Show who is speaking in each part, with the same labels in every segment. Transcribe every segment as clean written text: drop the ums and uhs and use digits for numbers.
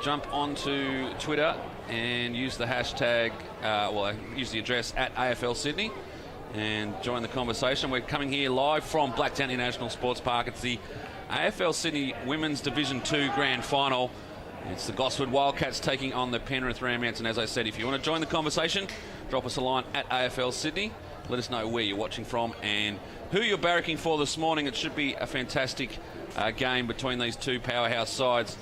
Speaker 1: jump onto Twitter and use the hashtag, use the address at AFL Sydney and join the conversation. We're coming here live from Blacktown International Sports Park. It's the AFL Sydney Women's Division 2 Grand Final. It's the Gosford Wildcats taking on the Penrith Ramettes. And as I said, if you want to join the conversation, drop us a line at AFL Sydney. Let us know where you're watching from and who you're barracking for this morning. It should be a fantastic game between these two powerhouse sides.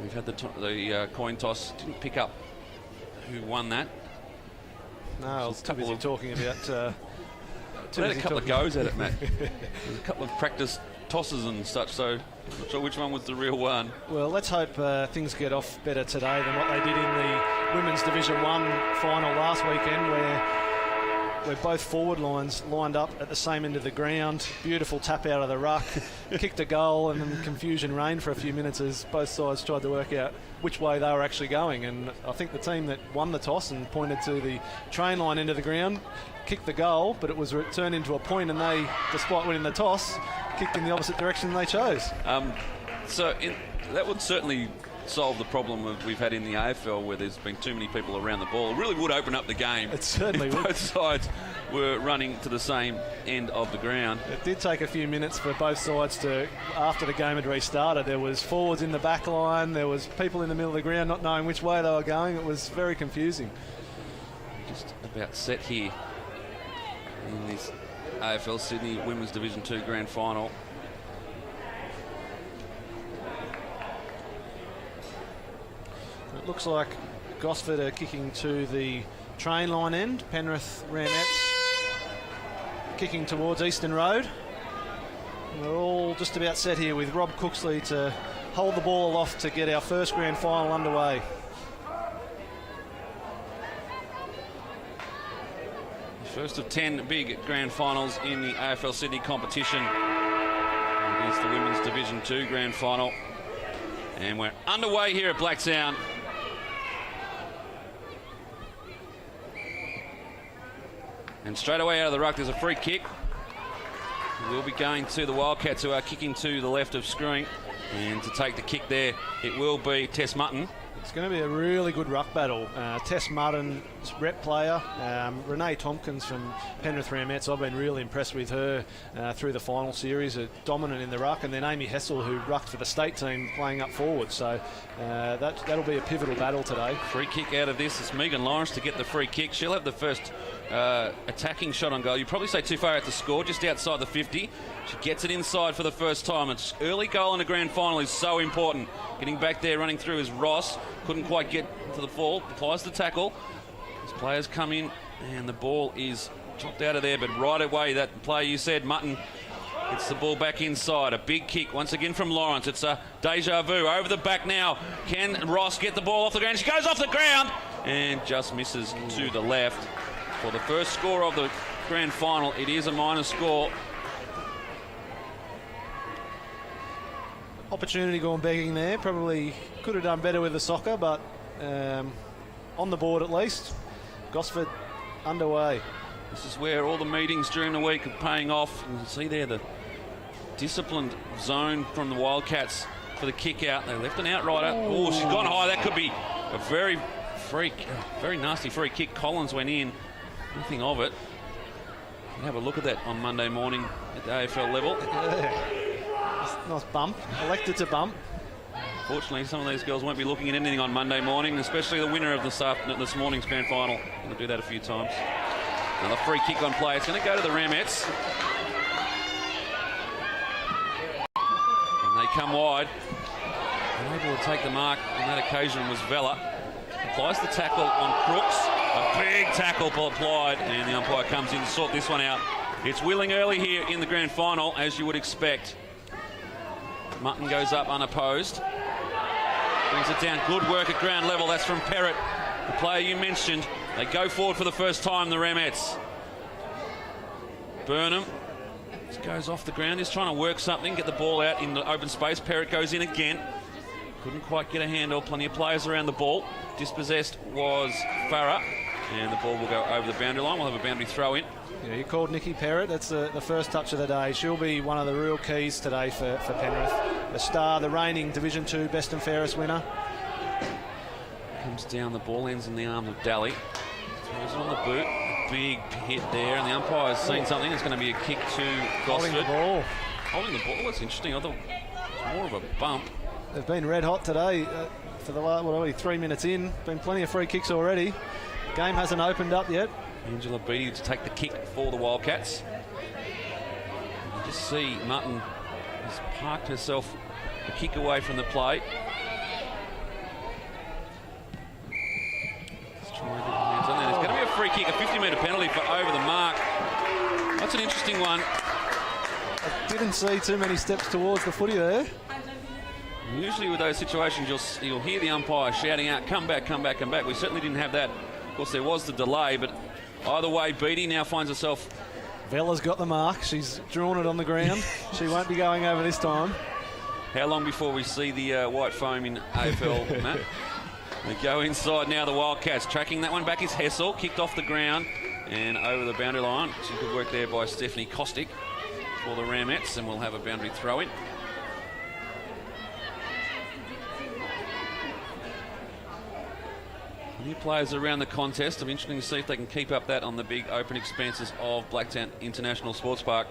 Speaker 1: We've had the coin toss. Didn't pick up who won that.
Speaker 2: No, I was too busy talking about...
Speaker 1: We had a couple of goes at it, Matt. There's a couple of practice tosses and such, so I'm not sure which one was the real one.
Speaker 2: Well, let's hope things get off better today than what they did in the Women's Division 1 final last weekend, where both forward lines lined up at the same end of the ground. Beautiful tap out of the ruck, kicked a goal, and then confusion reigned for a few minutes as both sides tried to work out which way they were actually going. And I think the team that won the toss and pointed to the train line end of the ground kicked the goal, but it was turned into a point, and they, despite winning the toss, kicked in the opposite direction they chose.
Speaker 1: That would certainly solve the problem we've had in the AFL, where there's been too many people around the ball. It really would open up the game.
Speaker 2: It certainly would.
Speaker 1: Both sides were running to the same end of the ground.
Speaker 2: It did take a few minutes for both sides to, after the game had restarted, there was forwards in the back line, there was people in the middle of the ground not knowing which way they were going. It was very confusing.
Speaker 1: Just about set here in this AFL Sydney Women's Division 2 Grand Final.
Speaker 2: It looks like Gosford are kicking to the train line end. Penrith Ramettes kicking towards Eastern Road. We're all just about set here with Rob Cooksley to hold the ball aloft to get our first grand final underway.
Speaker 1: First of 10 big grand finals in the AFL Sydney competition. It is the Women's Division 2 Grand Final. And we're underway here at Blacktown. And straight away out of the ruck, there's a free kick. We'll be going to the Wildcats, who are kicking to the left of screen. And to take the kick there, it will be Tess Mutton.
Speaker 2: It's going to be a really good ruck battle. Tess Mutton, rep player. Renee Tompkins from Penrith Ramettes. I've been really impressed with her through the final series, dominant in the ruck. And then Amy Hessel, who rucked for the state team, playing up forward. So that'll be a pivotal battle today.
Speaker 1: Free kick out of this is Megan Lawrence to get the free kick. She'll have the first attacking shot on goal. You probably say too far out to score, just outside the 50. She gets it inside for the first time. It's early goal in a grand final is so important. Getting back there, running through is Ross. Couldn't quite get to the ball. Applies the tackle. As players come in, and the ball is chopped out of there. But right away, that player you said, Mutton, gets the ball back inside. A big kick once again from Lawrence. It's a deja vu. Over the back now. Can Ross get the ball off the ground? She goes off the ground and just misses to the left. For the first score of the grand final, it is a minor score.
Speaker 2: Opportunity gone begging there. Probably could have done better with the soccer, but on the board at least. Gosford underway.
Speaker 1: This is where all the meetings during the week are paying off. You can see there the disciplined zone from the Wildcats for the kick out. They left an outrider. Oh, she's gone high. That could be a very nasty free kick. Collins went in. Nothing of it. We'll have a look at that on Monday morning at the AFL level.
Speaker 2: Nice bump. Elected to bump.
Speaker 1: Fortunately, some of these girls won't be looking at anything on Monday morning, especially the winner of this morning's grand final. Going to do that a few times. Another free kick on play. It's going to go to the Ramettes. And they come wide. Able to take the mark on that occasion was Vella. Applies the tackle on Crooks. A big tackle applied, and the umpire comes in to sort this one out. It's willing early here in the grand final, as you would expect. Mutton goes up unopposed. Brings it down. Good work at ground level. That's from Perrott, the player you mentioned. They go forward for the first time, the Ramettes. Burnham just goes off the ground. He's trying to work something, get the ball out in the open space. Perrott goes in again. Couldn't quite get a handle. Plenty of players around the ball. Dispossessed was Farah. And the ball will go over the boundary line. We'll have a boundary throw in.
Speaker 2: Yeah, you called Nikki Perrott. That's the first touch of the day. She'll be one of the real keys today for Penrith. The star, the reigning Division 2 best and fairest winner.
Speaker 1: Comes down, the ball ends in the arm of Daly. Throws it on the boot. Big hit there, and the umpire's seen something. It's going to be a kick to Gosford. Holding the ball. That's interesting. I thought it was more of a bump.
Speaker 2: They've been red hot today for the last, 3 minutes in. Been plenty of free kicks already. Game hasn't opened up yet.
Speaker 1: Angela Beattie to take the kick for the Wildcats. You just see Mutton has parked herself a kick away from the plate. There's going to be a free kick, a 50-metre penalty for over the mark. That's an interesting one.
Speaker 2: I didn't see too many steps towards the footy there.
Speaker 1: Usually with those situations, you'll hear the umpire shouting out, come back, come back, come back. We certainly didn't have that. Of course, there was the delay, but either way, Beattie now finds herself...
Speaker 2: Vella's got the mark. She's drawn it on the ground. She won't be going over this time.
Speaker 1: How long before we see the white foam in AFL, Matt? They go inside now, the Wildcats. Tracking that one back is Hessel, kicked off the ground and over the boundary line. Some good work there by Stephanie Kostick for the Ramettes, and we'll have a boundary throw-in. New players around the contest. It'll be interesting to see if they can keep up that on the big open expanses of Blacktown International Sports Park.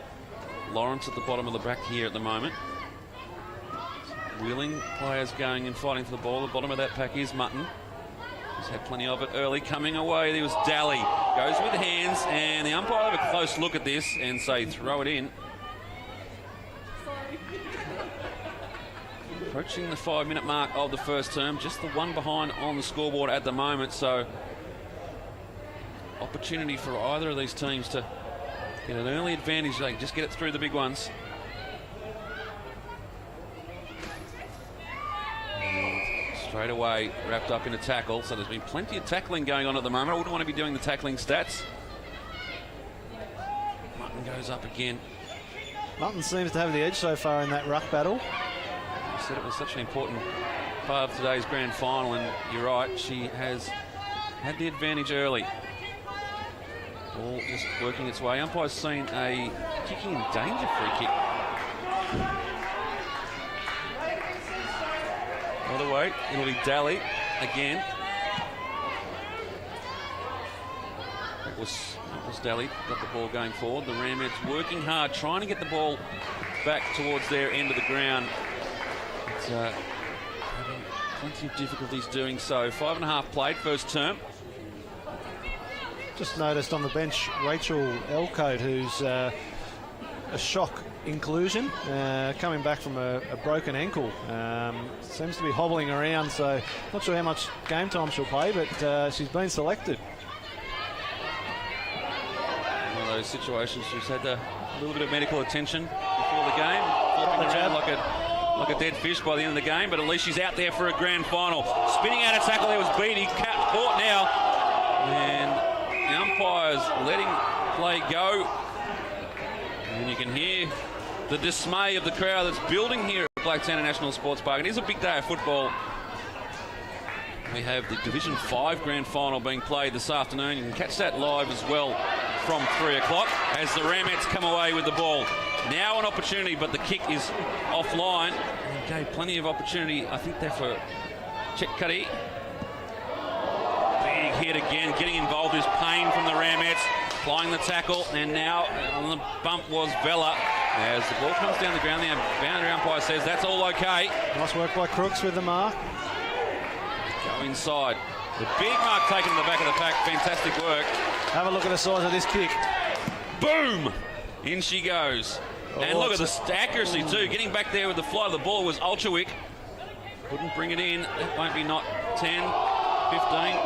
Speaker 1: Lawrence at the bottom of the back here at the moment. Wheeling players going and fighting for the ball. The bottom of that pack is Mutton. He's had plenty of it early. Coming away, there was Daly. Goes with hands, and the umpire will have a close look at this and say, throw it in. Approaching the 5-minute mark of the first term. Just the one behind on the scoreboard at the moment, so opportunity for either of these teams to get an early advantage. They can just get it through the big ones. Straight away wrapped up in a tackle, so there's been plenty of tackling going on at the moment. I wouldn't want to be doing the tackling stats. Mutton goes up again.
Speaker 2: Mutton seems to have the edge so far in that ruck battle.
Speaker 1: You said it was such an important part of today's grand final, and you're right, she has had the advantage early. Ball just working its way. Umpire's seen a kicking in danger free kick. By the way, it'll be Daly again. It was Daly, got the ball going forward. The Ramettes working hard, trying to get the ball back towards their end of the ground. It's having plenty of difficulties doing so. 5.5 played, first term.
Speaker 2: Just noticed on the bench Rachel Elcote, who's a shock inclusion, coming back from a broken ankle. Seems to be hobbling around, so not sure how much game time she'll play, but she's been selected.
Speaker 1: One of those situations, she's had a little bit of medical attention before the game, flopping around like a dead fish by the end of the game, but at least she's out there for a grand final. Spinning out of tackle, there was Beattie, caught now, and the umpire's letting play go. And you can hear the dismay of the crowd that's building here at Blacktown National Sports Park. It is a big day of football. We have the Division 5 grand final being played this afternoon. You can catch that live as well from 3 o'clock as the Ramettes come away with the ball. Now an opportunity, but the kick is offline. And gave plenty of opportunity, I think, there for Chetcuddy. Big hit again, getting involved is Payne from the Ramettes. Applying the tackle, and now on the bump was Vella. As the ball comes down the ground, the boundary umpire says that's all okay.
Speaker 2: Nice work by Crooks with the mark.
Speaker 1: Go inside. The big mark taken in the back of the pack. Fantastic work.
Speaker 2: Have a look at the size of this kick.
Speaker 1: Boom! In she goes. And look at the accuracy too. Getting back there with the flight of the ball was Ulchwick. Couldn't bring it in. That won't be not 10, 15.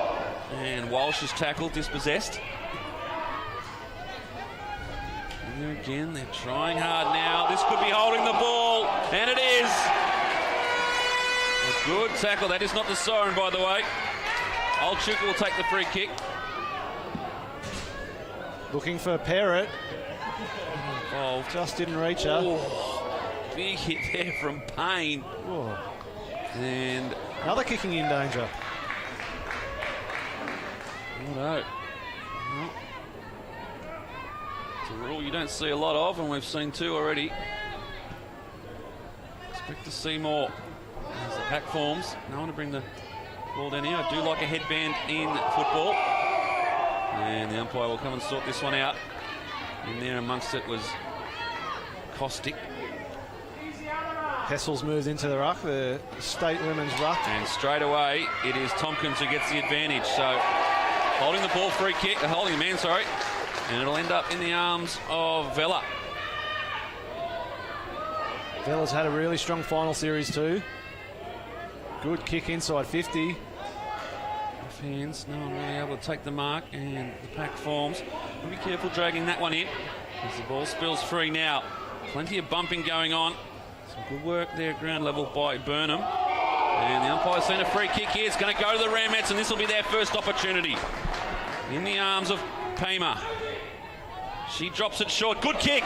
Speaker 1: And Walsh is tackled, dispossessed. Here again, they're trying hard now. This could be holding the ball, and it is. A good tackle. That is not the siren, by the way. Olchuk will take the free kick.
Speaker 2: Looking for Parrott.
Speaker 1: Involved.
Speaker 2: Just didn't reach her.
Speaker 1: Oh, big hit there from Payne.
Speaker 2: Oh.
Speaker 1: And
Speaker 2: another kicking in danger.
Speaker 1: Oh no. It's a rule you don't see a lot of, and we've seen 2 already. Expect to see more as the pack forms. No one to bring the Ball down here. I do like a headband in football. And the umpire will come and sort this one out. In there amongst it was Caustic.
Speaker 2: Hessel's moved into the ruck, the state women's ruck.
Speaker 1: And straight away, it is Tompkins who gets the advantage. So holding the ball, free kick, holding the man, sorry. And it'll end up in the arms of Vella.
Speaker 2: Vella's had a really strong final series too. Good kick inside 50.
Speaker 1: Off hands, no one really able to take the mark, and the pack forms. Be careful dragging that one in as the ball spills free now. Plenty of bumping going on. Some good work there at ground level by Burnham. And the umpire's seen a free kick here. It's going to go to the Ramettes, and this will be their first opportunity. In the arms of Paymer. She drops it short. Good kick.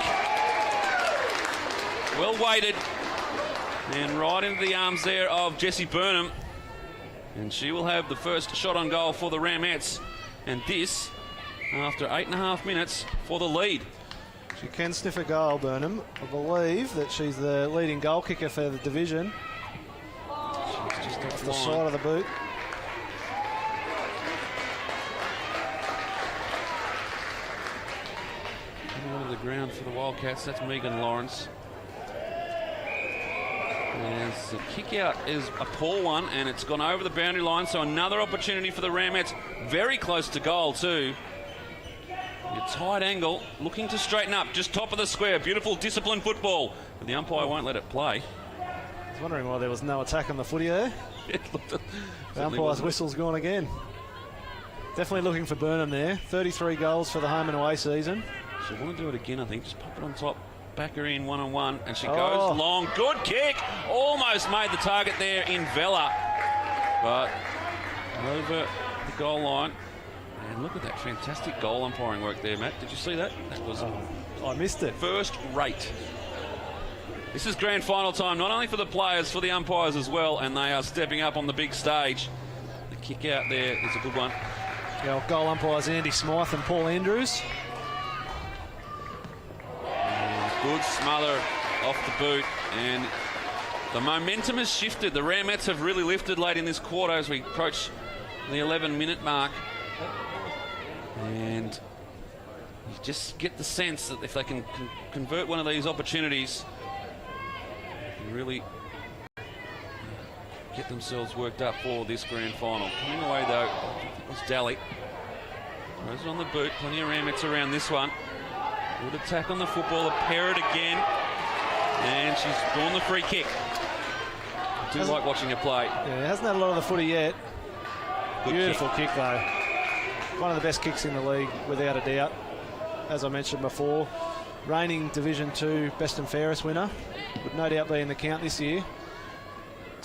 Speaker 1: Well weighted. And right into the arms there of Jessie Burnham. And she will have the first shot on goal for the Ramettes. And this, after 8.5 minutes, for the lead.
Speaker 2: She can sniff a goal, Burnham. I believe that she's the leading goal kicker for the division.
Speaker 1: She's just
Speaker 2: off the side of the boot.
Speaker 1: Coming onto the ground for the Wildcats, that's Megan Lawrence. As the kick out is a poor one, and it's gone over the boundary line, so another opportunity for the Ramettes. Very close to goal too. A tight angle, looking to straighten up, just top of the square. Beautiful disciplined football, but the umpire won't let it play.
Speaker 2: I was wondering why there was no attack on the footy there. The umpire's whistle's gone again. Definitely looking for Burnham there. 33 goals for the home and away season.
Speaker 1: She'll want to do it again, I think. Just pop it on top. Back her in one-on-one, and she goes long. Good kick! Almost made the target there in Vella. But over the goal line. And look at that fantastic goal umpiring work there, Matt. Did you see that? That was
Speaker 2: I missed it.
Speaker 1: First rate. This is grand final time, not only for the players, for the umpires as well, and they are stepping up on the big stage. The kick out there is a good one.
Speaker 2: Yeah, goal umpires Andy Smythe and Paul Andrews.
Speaker 1: Good smother off the boot, and the momentum has shifted. The Ramettes have really lifted late in this quarter as we approach the 11-minute mark. And you just get the sense that if they can convert one of these opportunities, they can really get themselves worked up for this grand final. Coming away though, it was Daly. Throws it on the boot, plenty of Ramettes around this one. Good attack on the football, a Parrott again, and she's drawn the free kick. I do like watching her play.
Speaker 2: Yeah, hasn't had a lot of the footy yet.
Speaker 1: Good
Speaker 2: Beautiful kick though. One of the best kicks in the league, without a doubt. As I mentioned before, reigning Division 2 best and fairest winner. Would no doubt be in the count this year.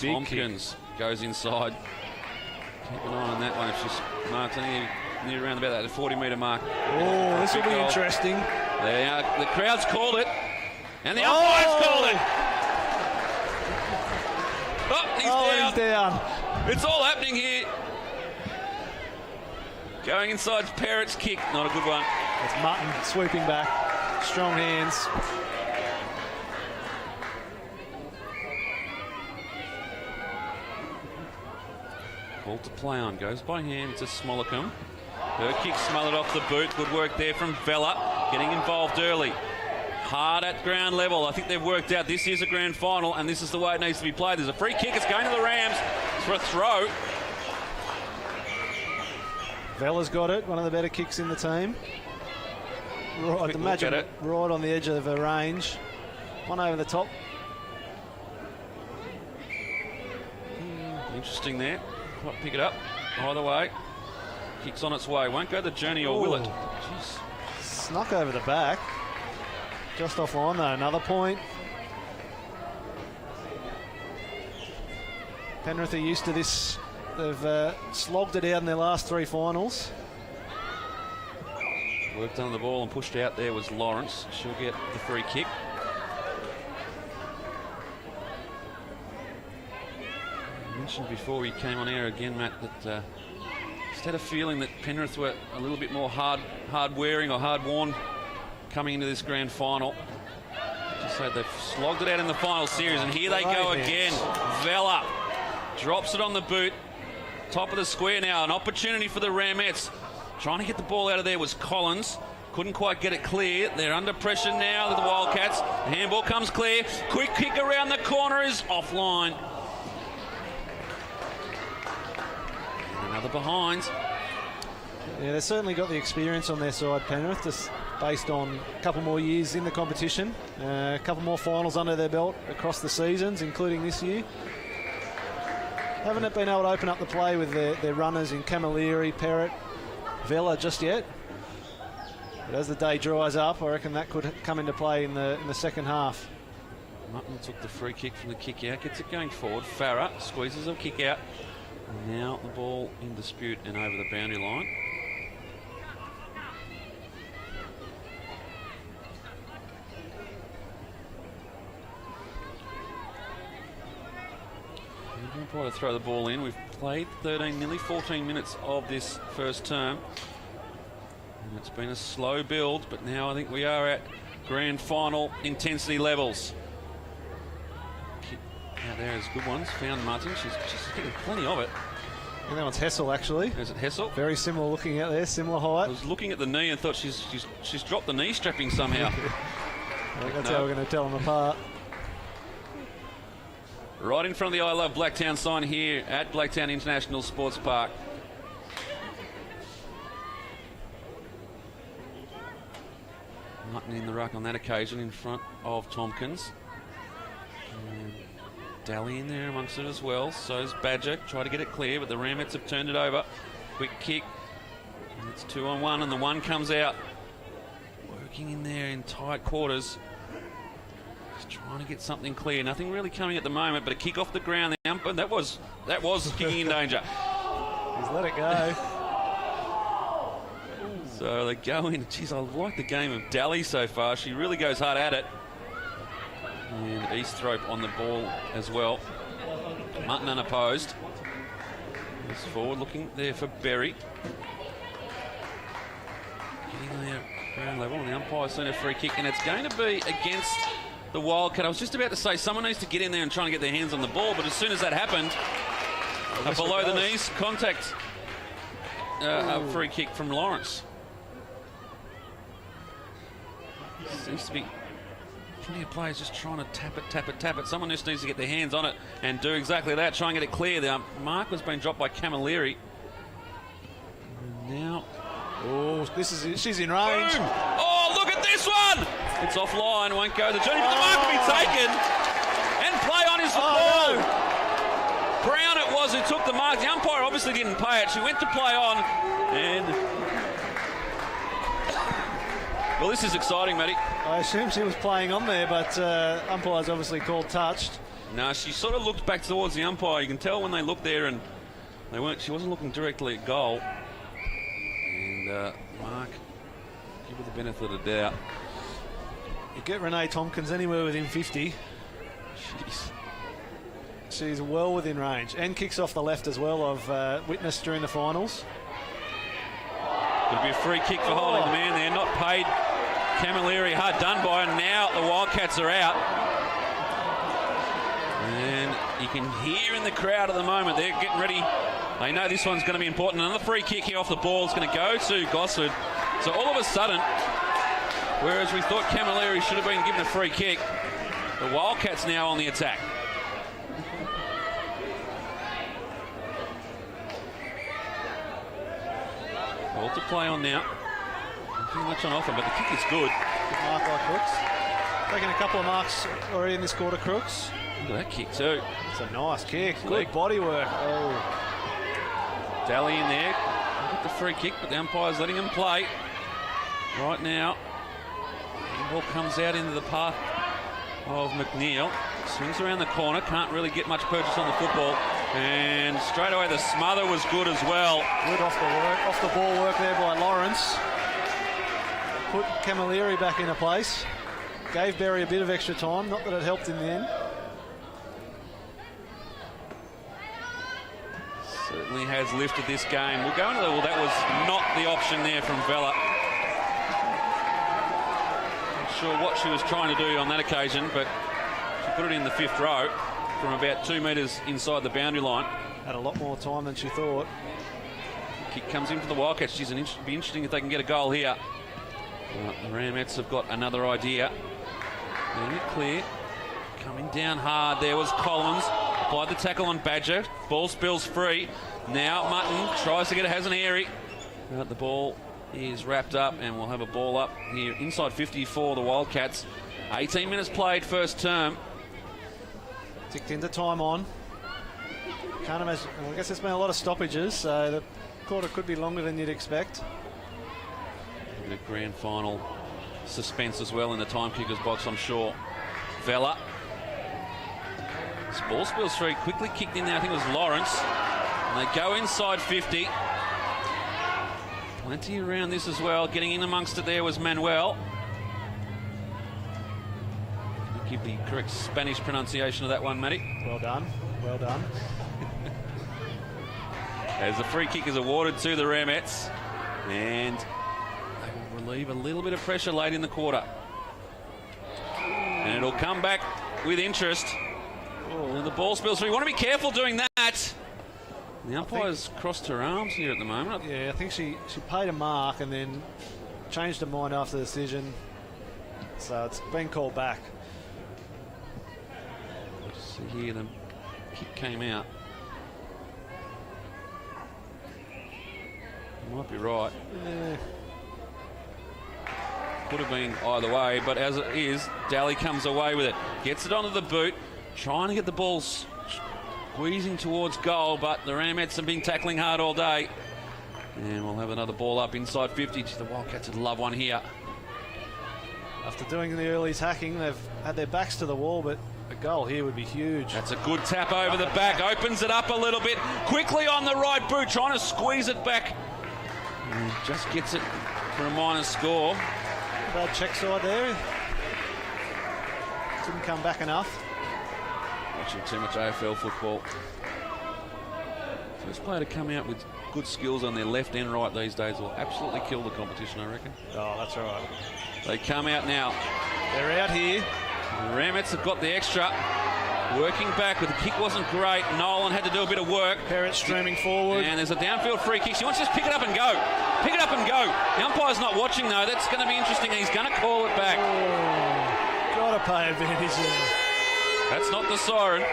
Speaker 2: Big
Speaker 1: Tompkins goes inside. Keep an eye on that one if she's marked near around about that 40-metre mark.
Speaker 2: Oh, this will be interesting.
Speaker 1: The crowd's called it, and the umpire's called it. Oh, he's
Speaker 2: down.
Speaker 1: It's all happening here. Going inside Parrott's kick, not a good one.
Speaker 2: It's Mutton sweeping back, strong hands.
Speaker 1: Ball to play on, goes by hand to Smollicum. Her kick smothered off the boot. Good work there from Vella, getting involved early. Hard at ground level. I think they've worked out this is a grand final, and this is the way it needs to be played. There's a free kick. It's going to the Rams. It's for a throw.
Speaker 2: Vella's got it. One of the better kicks in the team. Right, I'd imagine it right on the edge of the range. One over the top.
Speaker 1: Interesting there. Might pick it up. Either way. Kicks on its way. Won't go the journey, or will it? Jeez.
Speaker 2: Snuck over the back. Just offline though. Another point. Penrith are used to this. They've slogged it out in their last 3 finals.
Speaker 1: Worked on the ball and pushed out there was Lawrence. She'll get the free kick. I mentioned before we came on air again, Matt, that just had a feeling that Penrith were a little bit more hard-wearing or hard-worn coming into this grand final. Just so they've slogged it out in the final series, and here they go again. Vella drops it on the boot. top of the square now. An opportunity for the Ramettes. Trying to get the ball out of there was Collins. Couldn't quite get it clear. They're under pressure now, the Wildcats. The handball comes clear. Quick kick around the corner is offline. And another behind.
Speaker 2: Yeah, they've certainly got the experience on their side, Penrith, just based on a couple more years in the competition, a couple more finals under their belt across the seasons, including this year. Haven't been able to open up the play with their runners in Camilleri, Perrott, Vella just yet. But as the day dries up, I reckon that could come into play in the second half.
Speaker 1: Mutton took the free kick from the kick out, gets it going forward. Farah squeezes a kick out. Now the ball in dispute and over the boundary line. Try to throw the ball in. We've played 13, nearly 14 minutes of this first term. And it's been a slow build, but now I think we are at grand final intensity levels. Kick out there is good ones. Found Martin. She's getting plenty of it.
Speaker 2: And that one's Hessel, actually.
Speaker 1: Is it Hessel?
Speaker 2: Very similar looking out there, similar height.
Speaker 1: I was looking at the knee and thought she's dropped the knee strapping somehow.
Speaker 2: I think that's how we're going to tell them apart.
Speaker 1: Right in front of the I Love Blacktown sign here at Blacktown International Sports Park. Mutton in the ruck on that occasion in front of Tompkins. And Daly in there amongst it as well. So's Badger. Try to get it clear, but the Ramettes have turned it over. Quick kick. And it's 2-on-1, and the one comes out. Working in there in tight quarters. Just trying to get something clear. Nothing really coming at the moment, but a kick off the ground. The umpire, that was kicking in danger.
Speaker 2: He's let it go.
Speaker 1: So they go in. Geez, I like the game of Daly so far. She really goes hard at it. And Easthrope on the ball as well. Mutton unopposed. He's forward looking there for Berry. Getting there ground level, and the umpire's seen a free kick, and it's going to be against the Wildcat. I was just about to say someone needs to get in there and try and get their hands on the ball, but as soon as that happened, below the knees, contact, a free kick from Lawrence. Seems to be plenty of players just trying to tap it. Someone just needs to get their hands on it and do exactly that, try and get it clear. The mark was being dropped by Camilleri. Now,
Speaker 2: she's in range.
Speaker 1: Boom. Oh, look at this one! It's offline, won't go the journey, but the mark will be taken. And play on is the ball. No. Brown it was who took the mark. The umpire obviously didn't pay it. She went to play on, and well, this is exciting, Matty.
Speaker 2: I assume she was playing on there, but umpire's obviously called touched.
Speaker 1: No, she sort of looked back towards the umpire. You can tell when they looked there, and she wasn't looking directly at goal. And Mark, give her the benefit of the doubt.
Speaker 2: You get Renee Tompkins anywhere within 50.
Speaker 1: Jeez.
Speaker 2: She's well within range, and kicks off the left as well. I've witnessed during the finals.
Speaker 1: It'll be a free kick for holding the man there. Not paid. Camilleri hard done by, and now the Wildcats are out. And you can hear in the crowd at the moment, they're getting ready. They know this one's going to be important. Another free kick here off the ball is going to go to Gosford. So all of a sudden, whereas we thought Camilleri should have been given a free kick, the Wildcats now on the attack. All to play on now. Nothing much on offer, but the kick is good.
Speaker 2: Good mark by Crooks. Taking a couple of marks already in this quarter, Crooks.
Speaker 1: Look at that kick too.
Speaker 2: It's a nice kick. Good body work. Oh.
Speaker 1: Daly in there. Got the free kick, but the umpire's letting him play. Right now, the ball comes out into the path of McNeil. Swings around the corner. Can't really get much purchase on the football. And straight away the smother was good as well.
Speaker 2: Good off the ball work there by Lawrence. Put Camilleri back into place. Gave Berry a bit of extra time, not that it helped in the end.
Speaker 1: Certainly has lifted this game. We'll go into the, well, that was not the option there from Vella. Not sure what she was trying to do on that occasion, but she put it in the fifth row from about 2 metres inside the boundary line.
Speaker 2: Had a lot more time than she thought.
Speaker 1: Kick comes in for the Wildcats. It'd be interesting if they can get a goal here. The Ramettes have got another idea. Letting it clear. Coming down hard. There was Collins. Applied the tackle on Badger. Ball spills free. Now Mutton tries to get it, has an airy. But the ball is wrapped up, and we'll have a ball up here inside 50 for the Wildcats. 18 minutes played, first term.
Speaker 2: Ticked into time on. Can't imagine. Well, I guess there's been a lot of stoppages, so the quarter could be longer than you'd expect.
Speaker 1: The grand final suspense as well in the time kicker's box, I'm sure. Vella. This ball spills through, quickly kicked in there. I think it was Lawrence. And they go inside 50. Plenty around this as well. Getting in amongst it there was Manuel. Give the correct Spanish pronunciation of that one, Matty.
Speaker 2: Well done. Well done.
Speaker 1: As the free kick is awarded to the Ramettes. And they will relieve a little bit of pressure late in the quarter. And it'll come back with interest. Oh, and the ball spills through. You want to be careful doing that. The umpire's crossed her arms here at the moment.
Speaker 2: Yeah, I think she paid a mark and then changed her mind after the decision. So it's been called back.
Speaker 1: So here the kick came out. Might be right.
Speaker 2: Yeah.
Speaker 1: Could have been either way, but as it is, Daly comes away with it. Gets it onto the boot, trying to get the ball squeezing towards goal, but the Ramettes have been tackling hard all day. And we'll have another ball up inside 50. The Wildcats would love one here.
Speaker 2: After doing the early attacking, they've had their backs to the wall, but a goal here would be huge.
Speaker 1: That's a good tap over the back, opens it up a little bit. Quickly on the right boot, trying to squeeze it back. And just gets it for a minor score.
Speaker 2: Bad check side there. Didn't come back enough.
Speaker 1: Watching too much AFL football. First player to come out with good skills on their left and right these days will absolutely kill the competition, I reckon.
Speaker 2: Oh, that's right.
Speaker 1: They come out now.
Speaker 2: They're out here.
Speaker 1: The Ramettes have got the extra. Working back, but the kick wasn't great. Nolan had to do a bit of work.
Speaker 2: Parrott streaming forward.
Speaker 1: And there's a downfield free kick. She wants to just pick it up and go. Pick it up and go. The umpire's not watching, though. That's going to be interesting. He's going to call it back.
Speaker 2: Oh, got to pay advantage there.
Speaker 1: That's not the siren.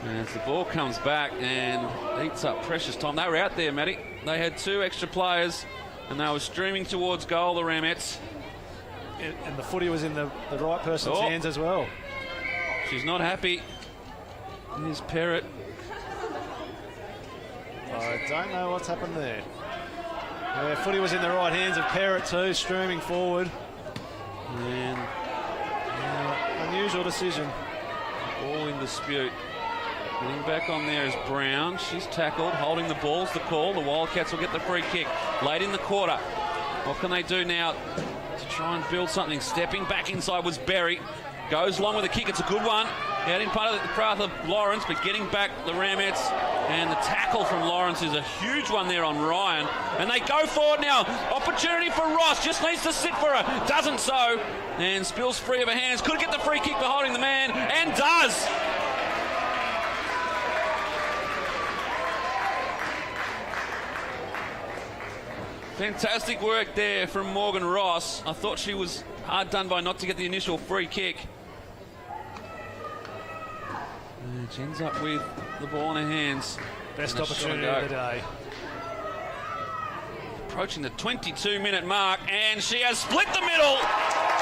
Speaker 1: And as the ball comes back and eats up precious time. They were out there, Matty. They had two extra players, and they were streaming towards goal, the Ramettes.
Speaker 2: And the footy was in the right person's hands as well.
Speaker 1: She's not happy. Here's Perrott.
Speaker 2: I don't know what's happened there. Yeah, footy was in the right hands of Perrott too, streaming forward.
Speaker 1: And
Speaker 2: unusual decision.
Speaker 1: Ball in dispute. Getting back on there is Brown. She's tackled, holding the ball's the call. The Wildcats will get the free kick late in the quarter. What can they do now to try and build something? Stepping back inside was Berry. Goes long with the kick. It's a good one. Out in part of the path of Lawrence, but getting back the Ramettes. And the tackle from Lawrence is a huge one there on Ryan. And they go forward now. Opportunity for Ross. Just needs to sit for her. Doesn't so. And spills free of her hands. Could get the free kick for holding the man. And does. Fantastic work there from Morgan Ross. I thought she was hard done by not to get the initial free kick. And she ends up with the ball in her hands.
Speaker 2: Best opportunity of the day.
Speaker 1: Approaching the 22-minute mark, and she has split the middle.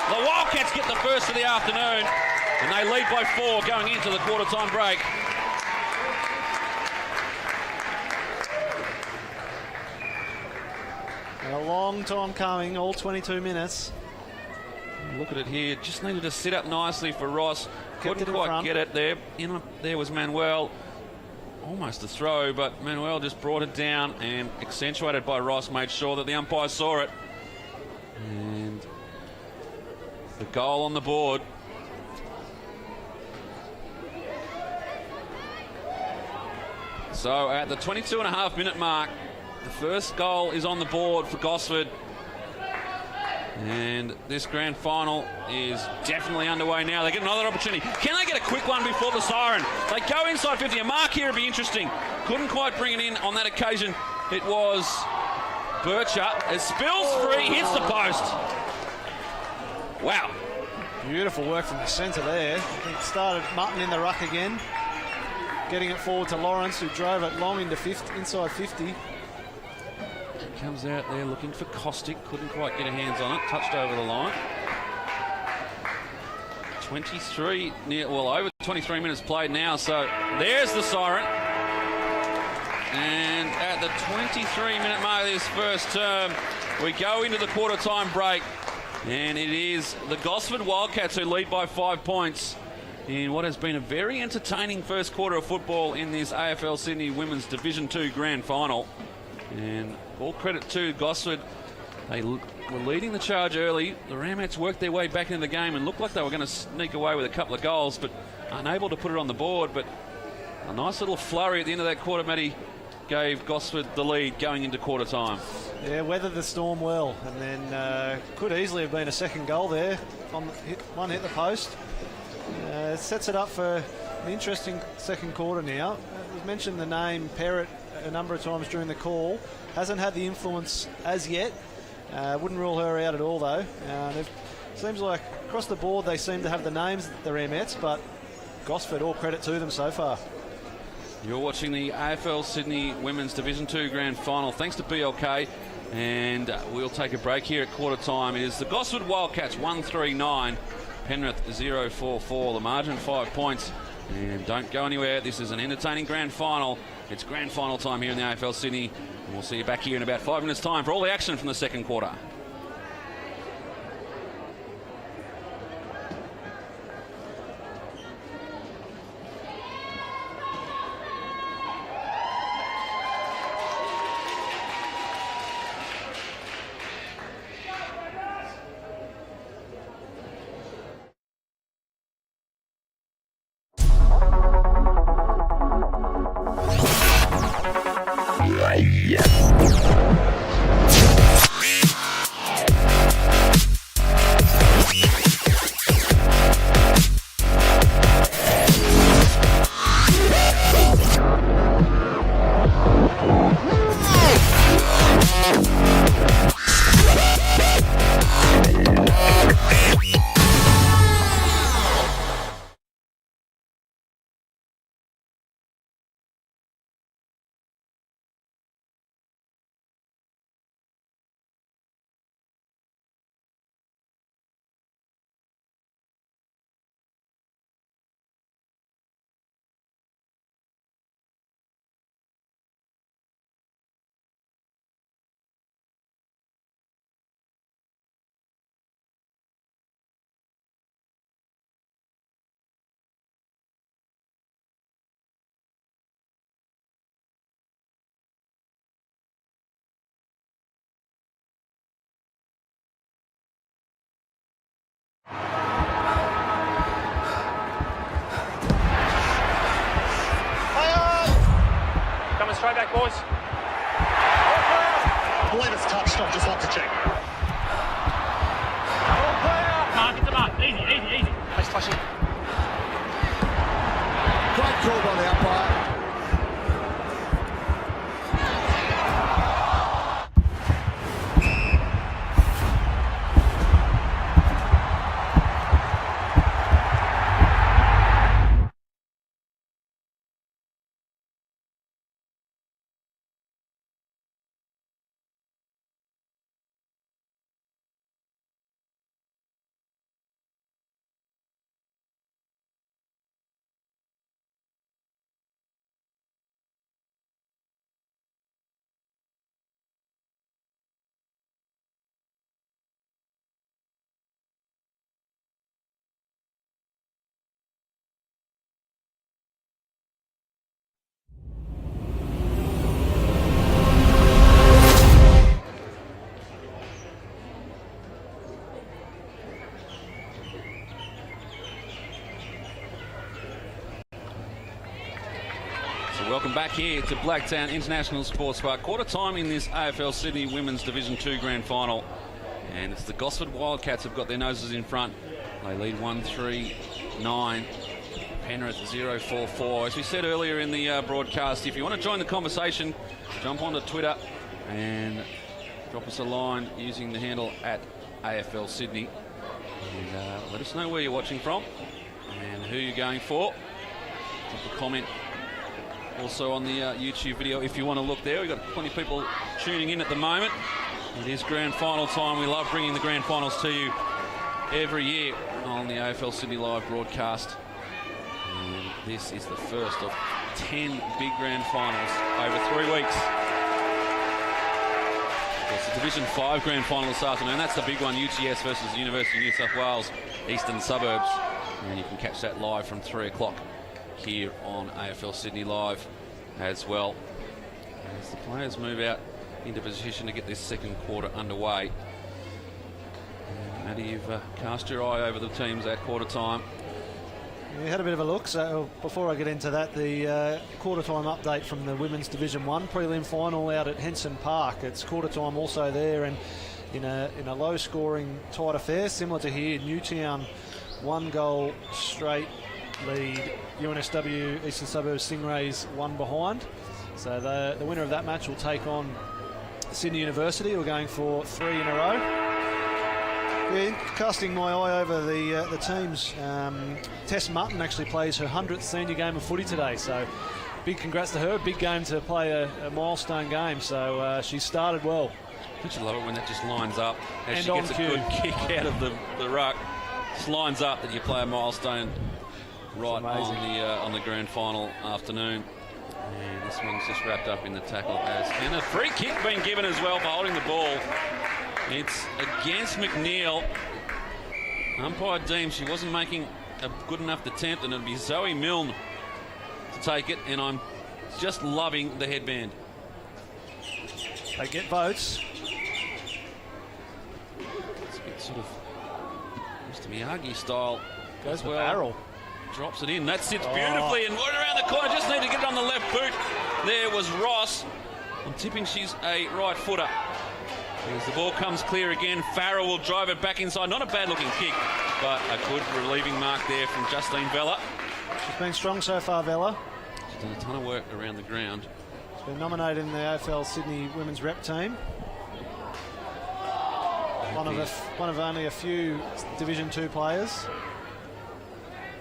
Speaker 1: The Wildcats get the first of the afternoon, and they lead by 4 going into the quarter-time break.
Speaker 2: A long time coming, all 22 minutes.
Speaker 1: Look at it here. Just needed to sit up nicely for Ross. Couldn't quite get it there. In up there was Manuel. Almost a throw, but Manuel just brought it down, and accentuated by Ross, made sure that the umpire saw it. And the goal on the board. So at the 22.5-minute mark, the first goal is on the board for Gosford. And this grand final is definitely underway now. They get another opportunity. Can they get a quick one before the siren? They go inside 50. A mark here would be interesting. Couldn't quite bring it in on that occasion. It was Bircher. It spills free, hits the post. Wow.
Speaker 2: Beautiful work from the centre there. It started Mutton in the ruck again. Getting it forward to Lawrence, who drove it long into inside 50.
Speaker 1: Comes out there looking for Costick. Couldn't quite get her hands on it. Touched over the line. over 23 minutes played now. So there's the siren. And at the 23-minute mark of this first term, we go into the quarter-time break. And it is the Gosford Wildcats who lead by 5 points in what has been a very entertaining first quarter of football in this AFL Sydney Women's Division 2 Grand Final. And all credit to Gosford. They were leading the charge early. The Ramettes worked their way back into the game and looked like they were going to sneak away with a couple of goals, but unable to put it on the board. But a nice little flurry at the end of that quarter, Matty, gave Gosford the lead going into quarter time.
Speaker 2: Yeah, weathered the storm well, and then could easily have been a second goal there. One hit the post. Sets it up for an interesting second quarter now. We've mentioned the name Perrott a number of times during the call. Hasn't had the influence as yet. Wouldn't rule her out at all, though. It seems like across the board they seem to have the names, the Ramettes, but Gosford, all credit to them so far.
Speaker 1: You're watching the AFL Sydney Women's Division 2 Grand Final. Thanks to BLK. And we'll take a break here at quarter time. It is the Gosford Wildcats 139, Penrith 044. The margin 5 points. And don't go anywhere. This is an entertaining grand final. It's grand final time here in the AFL Sydney. And we'll see you back here in about 5 minutes' time for all the action from the second quarter.
Speaker 3: Coming straight back, boys.
Speaker 4: I believe it's touched. I'd just like to check.
Speaker 3: Mark, it's a mark. Easy. Nice touching.
Speaker 4: Great call by the umpire.
Speaker 1: Welcome back here to Blacktown International Sports Park. Quarter time in this AFL Sydney Women's Division 2 Grand Final. And it's the Gosford Wildcats have got their noses in front. They lead 1-3-9. Penrith 0-4-4. As we said earlier in the broadcast, if you want to join the conversation, jump onto Twitter and drop us a line using the handle at AFL Sydney. And let us know where you're watching from and who you're going for. Drop a comment also on the YouTube video if you want to look there. We've got plenty of people tuning in at the moment. It is grand final time. We love bringing the grand finals to you every year on the AFL Sydney Live broadcast. And this is the first of 10 big grand finals over 3 weeks. It's the Division 5 grand final this afternoon. That's the big one, UTS versus the University of New South Wales Eastern Suburbs. And you can catch that live from 3 o'clock here on AFL Sydney Live as well. As the players move out into position to get this second quarter underway. Matty, you've cast your eye over the teams at quarter time.
Speaker 2: We had a bit of a look, so before I get into that, the quarter time update from the Women's Division 1 prelim final out at Henson Park. It's quarter time also there, and in a low scoring tight affair similar to here, Newtown 1 goal straight lead, UNSW Eastern Suburbs Stingrays 1 behind. So the winner of that match will take on Sydney University, who are going for 3 in a row. Yeah, casting my eye over the teams, Tess Mutton actually plays her 100th senior game of footy today, so big congrats to her. Big game to play a milestone game, so she started well.
Speaker 1: Don't you love it when that just lines up as
Speaker 2: And
Speaker 1: she gets
Speaker 2: cue.
Speaker 1: a good kick out of the ruck? Just lines up that you play a milestone right on the grand final afternoon. And this one's just wrapped up in the tackle and a free kick being given as well for holding the ball. It's against McNeil. Umpire deems she wasn't making a good enough attempt, and it'll be Zoe Milne to take it, and I'm just loving the headband.
Speaker 2: They get votes.
Speaker 1: It's a bit sort of Mr. Miyagi style.
Speaker 2: Goes
Speaker 1: as
Speaker 2: the
Speaker 1: well.
Speaker 2: barrel.
Speaker 1: Drops it in. That sits beautifully and right around the corner. Just need to get it on the left boot. There was Ross. I'm tipping she's a right footer. As the ball comes clear again, Farrell will drive it back inside. Not a bad looking kick, but a good relieving mark there from Justine Vella.
Speaker 2: She's been strong so far, Vella.
Speaker 1: She's done a ton of work around the ground.
Speaker 2: She's been nominated in the AFL Sydney women's rep team. One of only a few Division 2 players.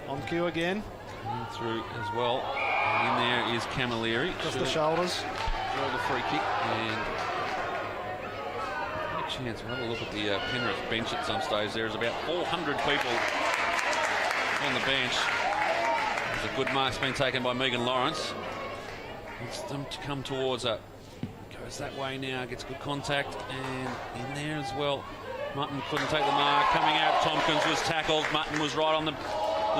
Speaker 2: On cue again.
Speaker 1: Coming through as well. And in there is Camilleri.
Speaker 2: Just the shoulders.
Speaker 1: Draw the free kick. And a chance. We'll have a look at the Penrith bench at some stage. There's about 400 people on the bench. There's a good mark's been taken by Megan Lawrence. It's them to come towards her. Goes that way now. Gets good contact. And in there as well. Mutton couldn't take the mark. Coming out, Tompkins was tackled. Mutton was right on the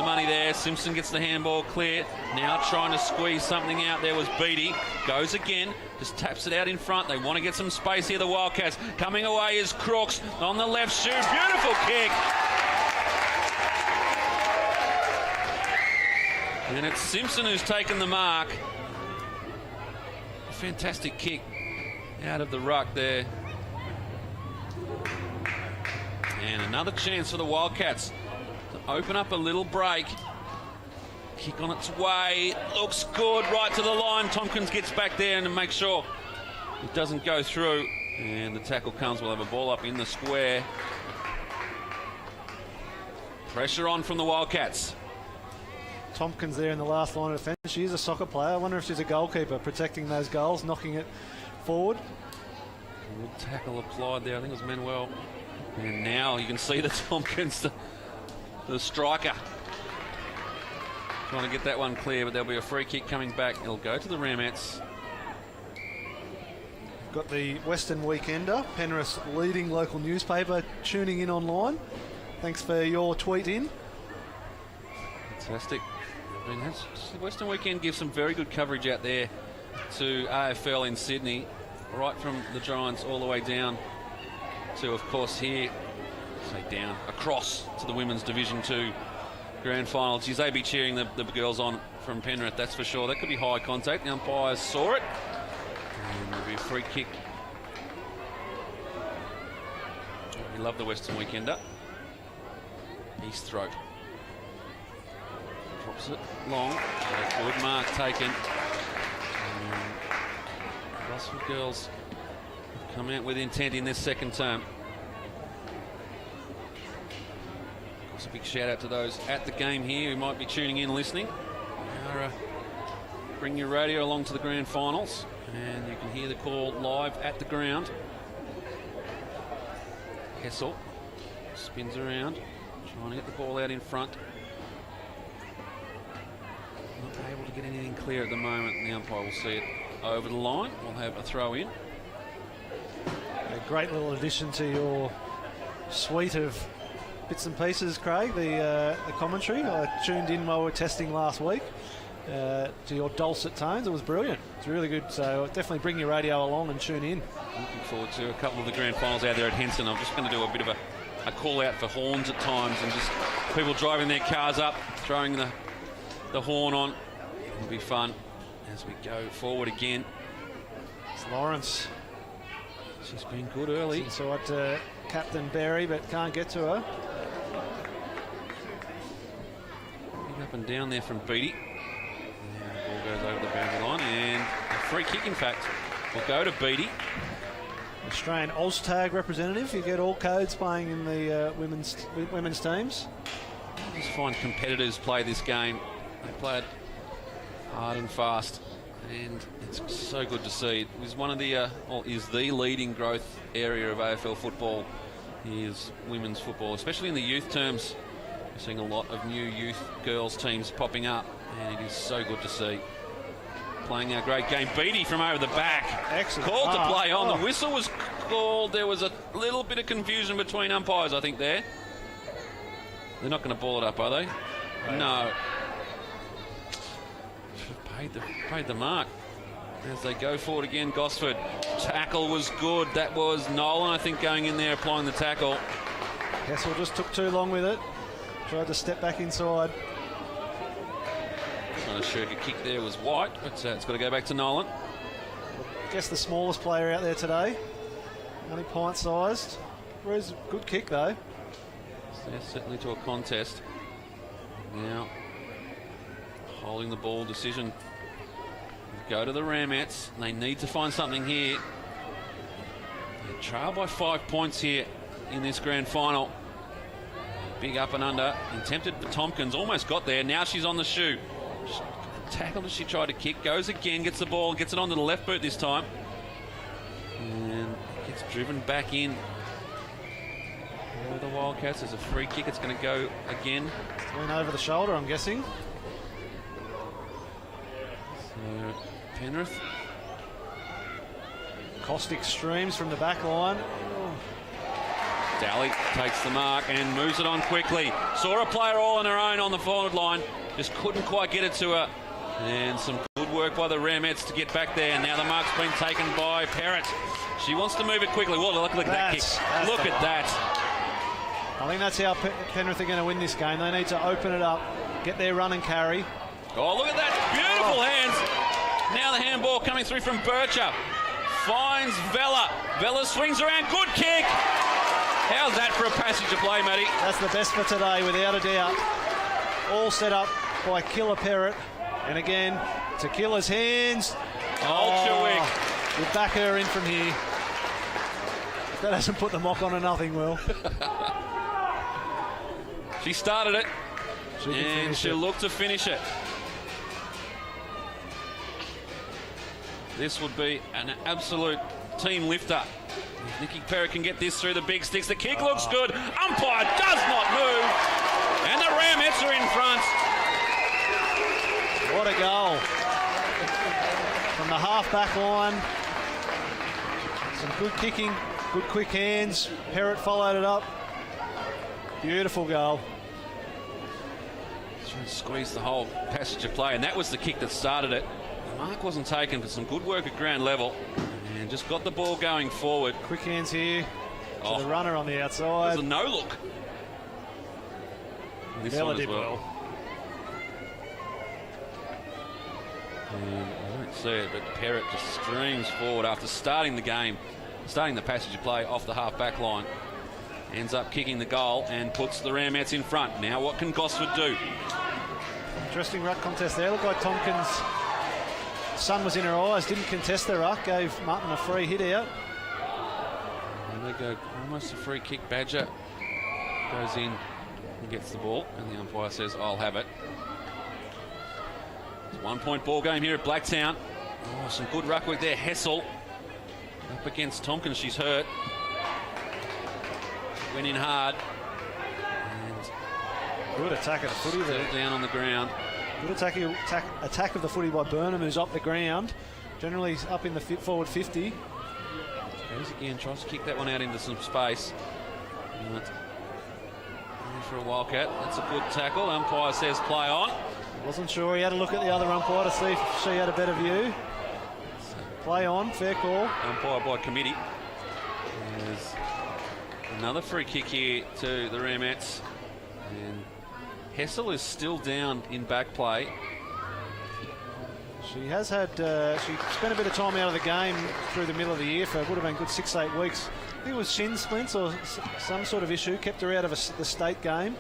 Speaker 1: money there. Simpson gets the handball clear. Now trying to squeeze something out. There was Beattie. Goes again. Just taps it out in front. They want to get some space here, the Wildcats. Coming away is Crooks on the left shoe. Beautiful kick. And it's Simpson who's taken the mark. A fantastic kick out of the ruck there. And another chance for the Wildcats to open up a little break. Kick on its way. Looks good. Right to the line. Tompkins gets back there and makes sure it doesn't go through. And the tackle comes. We'll have a ball up in the square. Pressure on from the Wildcats.
Speaker 2: Tompkins there in the last line of defence. She is a soccer player. I wonder if she's a goalkeeper protecting those goals, knocking it forward.
Speaker 1: Good tackle applied there. I think it was Manuel. And now you can see the Tompkins, the striker, trying to get that one clear, but there'll be a free kick coming back. It'll go to the Ramettes.
Speaker 2: Got the Western Weekender, Penrith's leading local newspaper, tuning in online. Thanks for your tweet in.
Speaker 1: Fantastic. I mean, the Western Weekend gives some very good coverage out there to AFL in Sydney, right from the Giants all the way down to, of course, here, say down, across to the Women's Division 2 Grand Final. Geez, they'd be cheering the girls on from Penrith, that's for sure. That could be high contact. The umpires saw it. And there'll be a free kick We love the Western Weekender. East throat. Drops it long. Good mark taken. Gosford girls have come out with intent in this second term. It's a big shout out to those at the game here who might be tuning in listening. Bring your radio along to the grand finals and you can hear the call live at the ground. Hessel spins around, trying to get the ball out in front. Not able to get anything clear at the moment. The umpire will see it over the line. We'll have a throw in.
Speaker 2: A great little addition to your suite of bits and pieces, Craig, the commentary. I tuned in while we were testing last week to your dulcet tones. It was brilliant. It's really good. So definitely bring your radio along and tune in.
Speaker 1: Looking forward to a couple of the grand finals out there at Henson. I'm just going to do a bit of a call out for horns at times and just people driving their cars up, throwing the horn on. It'll be fun as we go forward again.
Speaker 2: It's Lawrence.
Speaker 1: She's been good early.
Speaker 2: It's inside to Captain Berry, but can't get to her.
Speaker 1: Big up and down there from Beattie. Now the ball goes over the boundary line, and a free kick, in fact, will go to Beattie.
Speaker 2: Australian OzTag representative. You get all codes playing in the women's teams.
Speaker 1: I just find competitors play this game. They play it hard and fast, and it's so good to see. It was one of the, is the leading growth area of AFL football is women's football, especially in the youth terms. We're seeing a lot of new youth girls teams popping up, and it is so good to see. Playing a great game. Beattie from over the back.
Speaker 2: Excellent.
Speaker 1: Called to play on. The whistle was called. There was a little bit of confusion between umpires, I think, there. They're not going to ball it up, are they? No. Should have paid the mark. As they go forward again, Gosford. Tackle was good. That was Nolan, I think, going in there, applying the tackle.
Speaker 2: Hessel just took too long with it. Tried to step back inside.
Speaker 1: Trying to shirk a kick there was White, but it's got to go back to Nolan.
Speaker 2: I guess the smallest player out there today. Only pint-sized. Rose, good kick, though.
Speaker 1: So certainly to a contest. Now, holding the ball decision. Go to the Ramettes. They need to find something here. They trail by 5 points here in this grand final. Big up and under. Attempted for Tompkins. Almost got there. Now she's on the shoe. Tackled as she tried to kick. Goes again. Gets the ball. Gets it onto the left boot this time. And gets driven back in. The Wildcats. There's a free kick. It's going to go again.
Speaker 2: Went over the shoulder, I'm guessing.
Speaker 1: So Penrith.
Speaker 2: Caustic streams from the back line.
Speaker 1: Daly takes the mark and moves it on quickly. Saw a player all on her own on the forward line. Just couldn't quite get it to her. And some good work by the Ramettes to get back there. Now the mark's been taken by Parrott. She wants to move it quickly. Well, look at that kick. Look at that.
Speaker 2: I think that's how Penrith are going to win this game. They need to open it up, get their run and carry.
Speaker 1: Oh, look at that. Beautiful hands. Now the handball coming through from Bircher. Finds Vella. Vella swings around. Good kick. How's that for a passage of play, Matty?
Speaker 2: That's the best for today, without a doubt. All set up by Killer Parrott. And again, to Killer's hands.
Speaker 1: Ultra-wick.
Speaker 2: We'll back her in from here. If that hasn't put the mock on her, nothing will.
Speaker 1: She started it. And she'll look to finish it. This would be an absolute team lifter. If Nikki Parrott can get this through the big sticks. The kick looks good. Umpire does not move. And the Ramettes are in front.
Speaker 2: What a goal. From the half-back line. Some good kicking, good quick hands. Parrott followed it up. Beautiful goal.
Speaker 1: Trying to squeeze the whole passage of play, and that was the kick that started it. The mark wasn't taken, but some good work at ground level, and just got the ball going forward.
Speaker 2: Quick hands here to the runner on the outside.
Speaker 1: There's a no look. This
Speaker 2: Bella
Speaker 1: one as
Speaker 2: did well.
Speaker 1: I don't see it, but Parrott just streams forward after starting the game, starting the passage of play off the half-back line. ends up kicking the goal and puts the Ramettes in front. Now what can Gosford do?
Speaker 2: Interesting ruck contest there. Looked like Tompkins' sun was in her eyes, didn't contest the ruck, gave Martin a free hit out.
Speaker 1: And they go almost a free kick. Badger goes in and gets the ball, and the umpire says, I'll have it. It's a 1 point ball game here at Blacktown. Oh, some good ruck work there. Hessel up against Tompkins. She's hurt. Went in hard. And
Speaker 2: good attack of the footy there.
Speaker 1: Still down on the ground.
Speaker 2: Good attack of the footy by Burnham, who's up the ground. Generally up in the forward 50.
Speaker 1: Goes again, tries to kick that one out into some space. But for a Wildcat, that's a good tackle. Umpire says play on.
Speaker 2: Wasn't sure. He had a look at the other umpire to see if she had a better view. Play on, fair call.
Speaker 1: Umpire by committee. There's another free kick here to the Ramettes. And Hessel is still down in back play.
Speaker 2: She has had, she spent a bit of time out of the game through the middle of the year for, it would have been good 6-8 weeks. I think it was shin splints or some sort of issue, kept her out of the state game.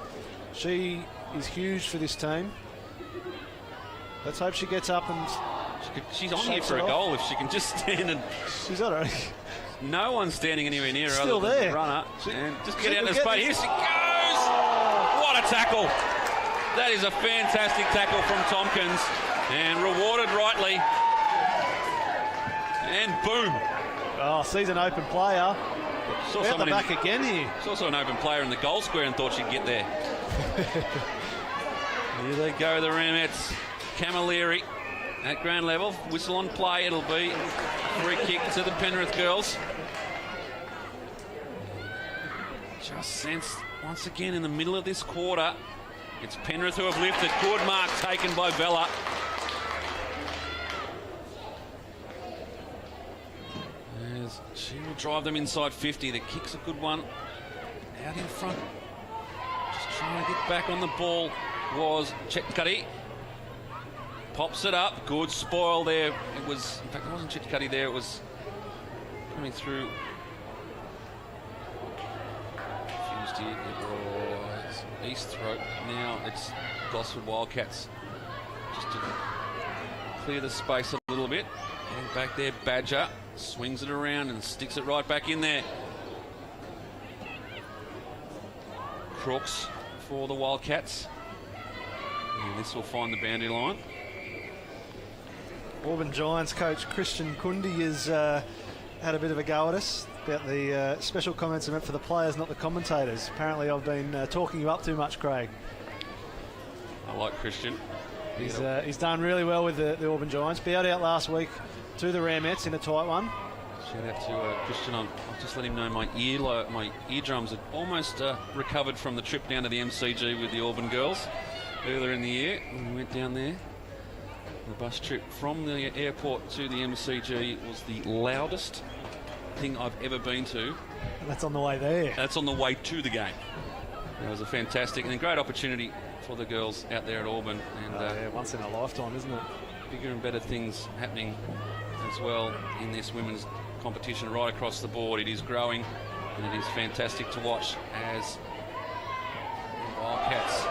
Speaker 2: She is huge for this team. Let's hope she gets up and
Speaker 1: she's on here for a goal if she can just stand and...
Speaker 2: She's all right.
Speaker 1: No one's standing anywhere near her
Speaker 2: Still
Speaker 1: other than
Speaker 2: there.
Speaker 1: the runner. And just get out
Speaker 2: will
Speaker 1: of the space. Here she goes! What a tackle! That is a fantastic tackle from Tompkins. And rewarded rightly. And boom.
Speaker 2: Oh, sees an open player.
Speaker 1: Saw
Speaker 2: Out the
Speaker 1: someone
Speaker 2: back again here.
Speaker 1: Saw also an open player in the goal square and thought she'd get there. Here they go, the Ramettes. Camilleri at ground level. Whistle on play. It'll be a free kick to the Penrith girls. Just sensed once again in the middle of this quarter. It's Penrith who have lifted. Good mark taken by Vella. As she will drive them inside 50. The kick's a good one. Out in front. Just trying to get back on the ball was Chetcuddy. Pops it up. Good spoil there. It was, in fact, it wasn't Chetcuddy there. It was coming through. Confused here. It was East Throat. Now it's Gosford Wildcats. Just to clear the space a little bit. And back there, Badger swings it around and sticks it right back in there. Crooks for the Wildcats. And this will find the boundary line.
Speaker 2: Auburn Giants coach Christian Kundi has had a bit of a go at us about the special comments I meant for the players, not the commentators. Apparently I've been talking you up too much, Craig.
Speaker 1: I like Christian.
Speaker 2: He's done really well with the Auburn Giants. Bowed out last week to the Ramettes in a tight one.
Speaker 1: Shout out to Christian. I'll just let him know my eardrums had almost recovered from the trip down to the MCG with the Auburn girls earlier in the year. We went down there. The bus trip from the airport to the MCG was the loudest thing I've ever been to.
Speaker 2: That's on the way there.
Speaker 1: That's on the way to the game. It was a fantastic and a great opportunity for the girls out there at Auburn. And
Speaker 2: yeah, once in a lifetime, isn't it?
Speaker 1: Bigger and better things happening as well in this women's competition right across the board. It is growing and it is fantastic to watch as the Wildcats.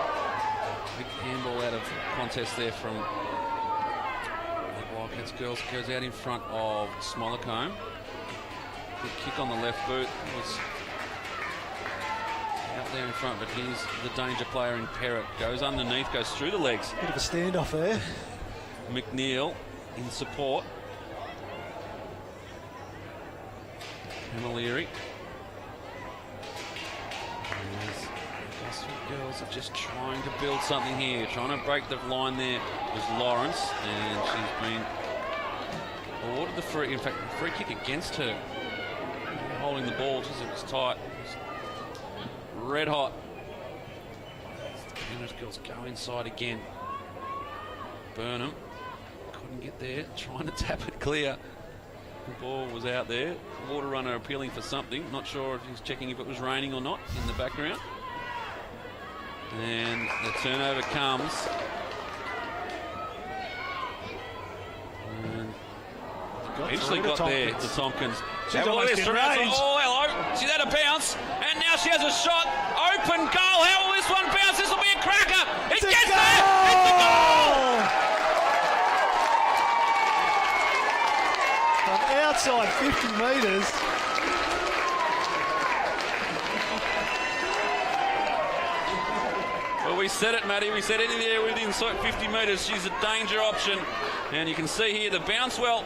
Speaker 1: Big handball out of contest there from the Wildcats girls. Goes out in front of Smolacombe. Good kick on the left boot. It was out there in front, but here's the danger player in Perrott. Goes underneath, goes through the legs.
Speaker 2: Bit of a standoff there.
Speaker 1: McNeil in support. Camilleri. Gosford girls are just trying to build something here, trying to break the line there. Was Lawrence, and she's been awarded the free, in fact, the free kick against her. Holding the ball, just it was tight. It was red hot. The Penrith girls go inside again. Burnham couldn't get there, trying to tap it clear. The ball was out there. Water runner appealing for something. Not sure if he's checking if it was raining or not in the background. And the turnover comes. And eventually got there to Tompkins.
Speaker 2: She's almost in range.
Speaker 1: Oh, hello. She's had a bounce. And now she has a shot. Open goal. How will this one bounce? This will be a cracker. It
Speaker 2: It's a
Speaker 1: gets
Speaker 2: goal!
Speaker 1: there. It's a goal.
Speaker 2: From outside 50 metres.
Speaker 1: Well, we said it, Matty. We said anywhere within 50 metres, she's a danger option. And you can see here the bounce, well,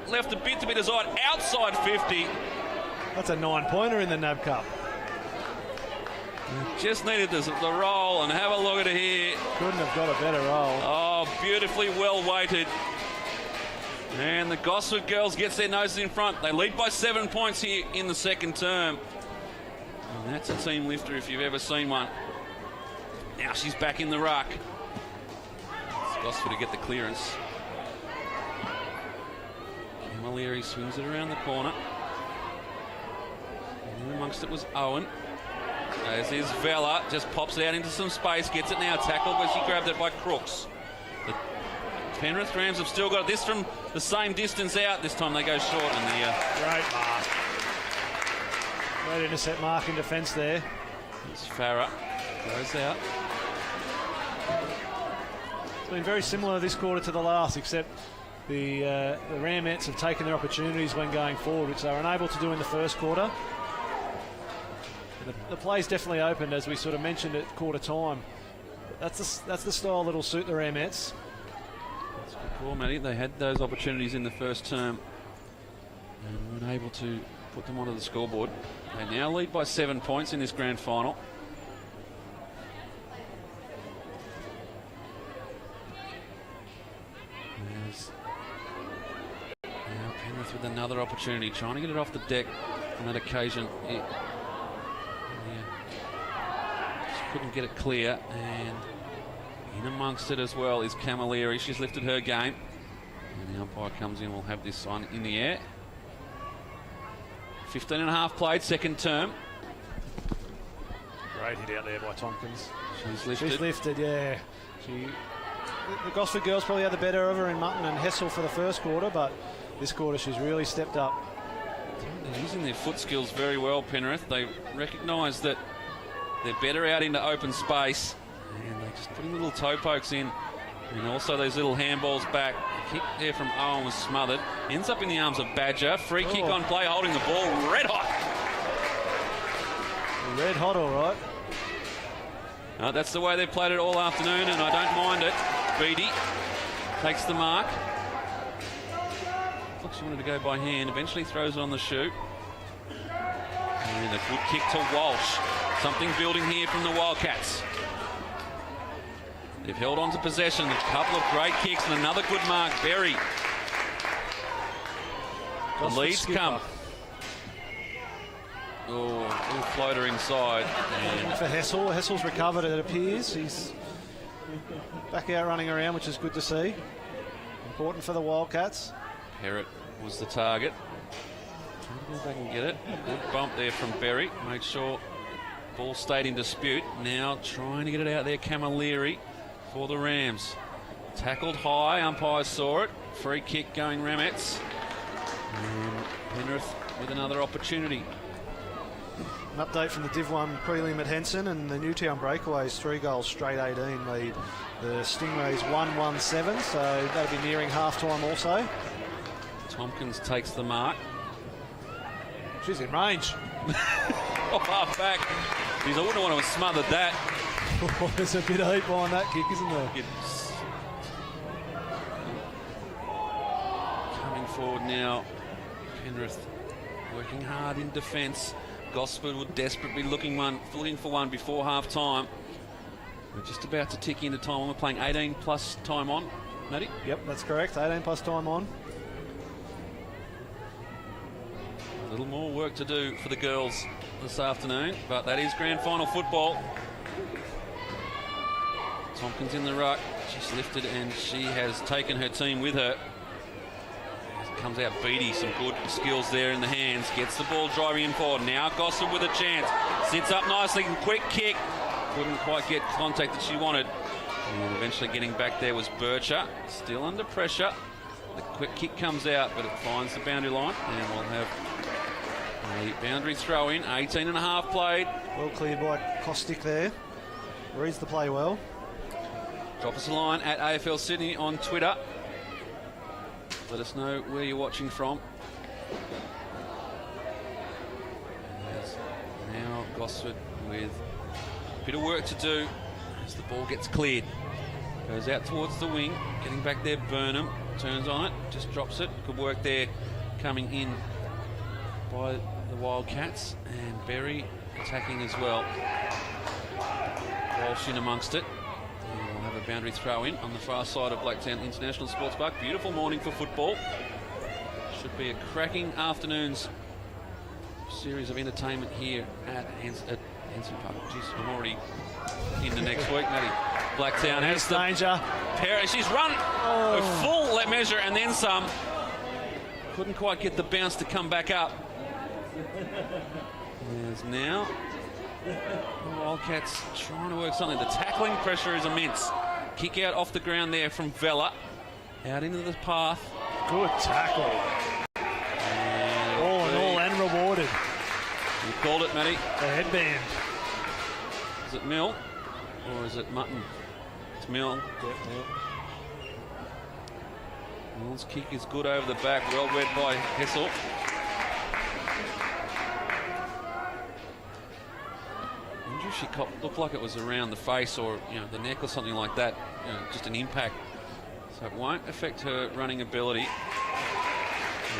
Speaker 1: left a bit to be desired outside 50.
Speaker 2: That's a 9-pointer in the NAB Cup.
Speaker 1: Just needed the roll, and have a look at it here.
Speaker 2: Couldn't have got a better roll.
Speaker 1: Oh, beautifully well weighted. And the Gosford girls gets their noses in front. They lead by 7 points here in the second term. And that's a team lifter if you've ever seen one. Now she's back in the ruck. It's Gosford to get the clearance. Leary swings it around the corner. And in amongst it was Owen. As is Vella, just pops it out into some space, gets it now tackled, but she grabbed it by Crooks. The Penrith Rams have still got this from the same distance out. This time they go short, and the
Speaker 2: Great mark. Great intercept mark in defence there.
Speaker 1: it's Farah goes out.
Speaker 2: It's been very similar this quarter to the last, except the Ramettes have taken their opportunities when going forward, which they were unable to do in the first quarter. The play's definitely opened, as we sort of mentioned at quarter time. But that's the style that'll suit the Ramettes.
Speaker 1: That's good call, Matty. They had those opportunities in the first term and weren't able to put them onto the scoreboard. They now lead by 7 points in this grand final. Now Penrith with another opportunity, trying to get it off the deck on that occasion. Just couldn't get it clear, and in amongst it as well is Camilleri. She's lifted her game, and the umpire comes in. We'll have this on in the air. 15 and a half played, second term.
Speaker 2: Great hit out there by Tompkins.
Speaker 1: She's lifted.
Speaker 2: Yeah. The Gosford girls probably had the better of her in Mutton and Hessel for the first quarter, but this quarter she's really stepped up.
Speaker 1: They're using their foot skills very well, Penrith. They recognise that they're better out into open space, and they're just putting little toe pokes in, and also those little handballs back. The kick there from Owen was smothered. Ends up in the arms of Badger. Free kick on play, holding the ball red hot.
Speaker 2: Red hot, all right.
Speaker 1: That's the way they've played it all afternoon, and I don't mind it. Beattie takes the mark. Looks she wanted to go by hand. Eventually throws it on the shoe. And a good kick to Walsh. Something building here from the Wildcats. They've held on to possession. A couple of great kicks and another good mark. Berry. The leads come. Oh, little floater inside. And
Speaker 2: For Hessel. Hessel's recovered, it appears. He's back out running around, which is good to see. Important for the Wildcats.
Speaker 1: Perrott was the target. Trying to go back and get it. Good bump there from Berry. Made sure ball stayed in dispute. Now trying to get it out there, Camilleri for the Rams. Tackled high, umpires saw it. Free kick going Ramettes. And Penrith with another opportunity.
Speaker 2: An update from the Div 1 prelim at Henson, and the Newtown Breakaways 3 goals straight 18 lead. The Stingrays 1-1-7, so that'll be nearing half-time also.
Speaker 1: Tompkins takes the mark.
Speaker 2: She's in range.
Speaker 1: Off half back. Geez, I wouldn't want to have smothered that.
Speaker 2: There's a bit of heat behind that kick, isn't there?
Speaker 1: It's coming forward now. Penrith working hard in defence. Gosford would desperately looking for one before half time. We're just about to tick into time. We're playing 18 plus time on, Matty?
Speaker 2: Yep, that's correct. 18 plus time on.
Speaker 1: A little more work to do for the girls this afternoon, but that is grand final football. Tompkins in the ruck. She's lifted and she has taken her team with her. Comes out Beattie, some good skills there in the hands. Gets the ball driving in forward. Now Gosford with a chance. Sits up nicely and quick kick. Couldn't quite get contact that she wanted. And eventually getting back there was Bircher. Still under pressure. The quick kick comes out, but it finds the boundary line. And we'll have A boundary throw in, 18 and a half played.
Speaker 2: Well cleared by Kostick there. Reads the play well.
Speaker 1: Drop us a line at AFL Sydney on Twitter. Let us know where you're watching from. There's now Gosford with a bit of work to do as the ball gets cleared. Goes out towards the wing, getting back there. Burnham turns on it, just drops it. Good work there coming in by the Wildcats, and Berry attacking as well. Walsh in amongst it. And we'll have a boundary throw in on the far side of Blacktown International Sports Park. Beautiful morning for football. Should be a cracking afternoon's series of entertainment here at Hanson Park. Jeez, I'm already into next week, Matty. Blacktown has the
Speaker 2: danger.
Speaker 1: She's run a full measure and then some. Couldn't quite get the bounce to come back up. There's now the Wildcats trying to work something. The tackling pressure is immense. Kick out off the ground there from Vella. Out into the path.
Speaker 2: Good tackle. All in all, and rewarded.
Speaker 1: You called it, Matty.
Speaker 2: The headband.
Speaker 1: Is it Mill or is it Mutton? It's Mill.
Speaker 2: Yep, Mill.
Speaker 1: Mill's kick is good over the back. Well read by Hessel. She looked like it was around the face or the neck or something like that, just an impact. So it won't affect her running ability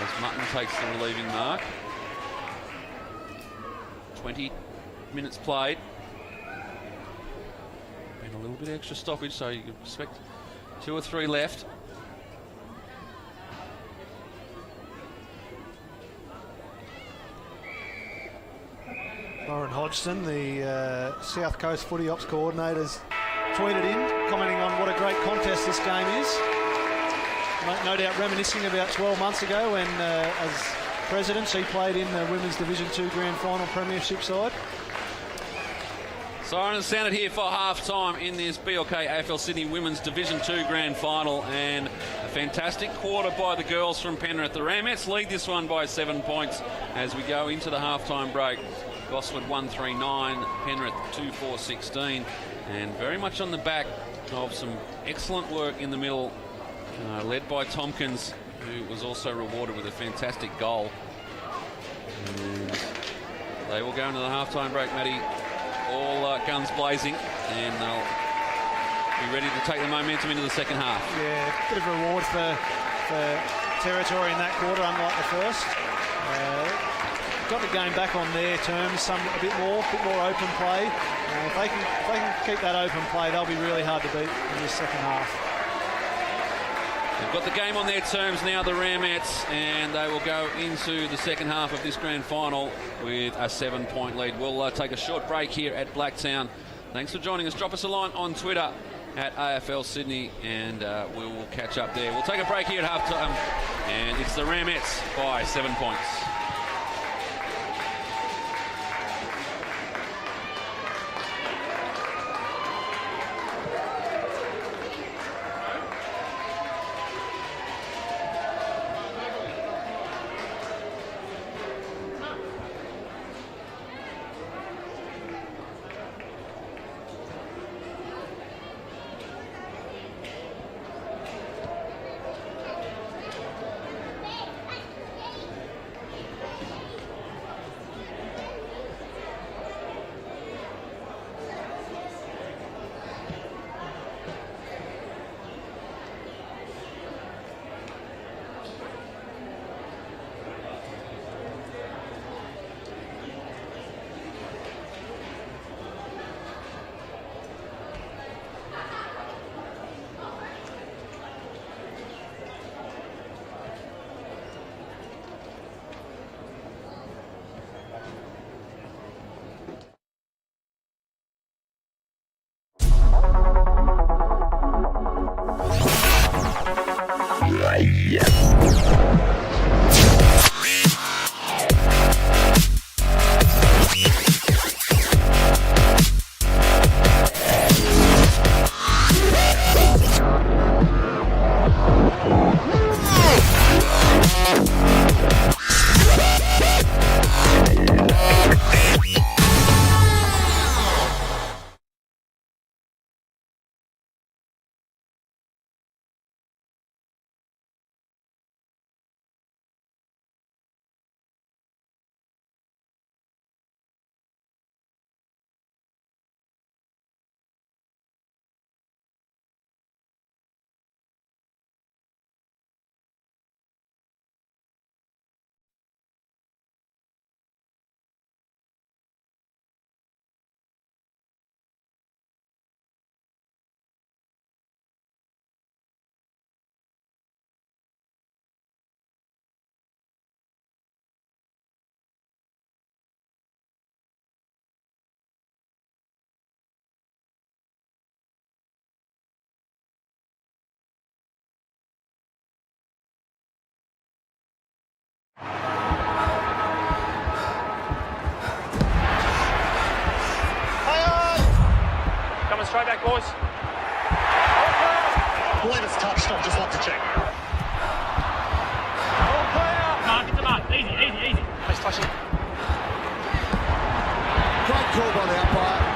Speaker 1: as Mutton takes the relieving mark. 20 minutes played. Been a little bit extra stoppage, so you expect 2 or 3 left.
Speaker 2: Lauren Hodgson, the South Coast Footy Ops coordinator's tweeted in, commenting on what a great contest this game is. No doubt reminiscing about 12 months ago when, as president, she played in the Women's Division 2 Grand Final Premiership side.
Speaker 1: Sirens sounded here for half-time in this BLK AFL Sydney Women's Division 2 Grand Final, and a fantastic quarter by the girls from Penrith. The Ramettes lead this one by 7 points as we go into the half-time break. Gosford 1-3-9, Penrith 2-4-16, and very much on the back of some excellent work in the middle, led by Tompkins, who was also rewarded with a fantastic goal. And they will go into the half-time break, Matty, all guns blazing, and they'll be ready to take the momentum into the second half. Yeah,
Speaker 2: a bit of reward for territory in that quarter, unlike the first. Got the game back on their terms, a bit more open play. If they can keep that open play, they'll be really hard to beat in this second half.
Speaker 1: They've got the game on their terms now, the Ramettes, and they will go into the second half of this grand final with a 7-point lead. We'll take a short break here at Blacktown. Thanks for joining us. Drop us a line on Twitter at AFL Sydney, and we will catch up there. We'll take a break here at halftime, and it's the Ramettes by 7 points.
Speaker 3: Straight back, boys.
Speaker 4: Believe it's touched, I'd just like to check.
Speaker 3: Mark, it's a mark. Easy, easy, easy. Nice touching.
Speaker 4: Great call by the umpire.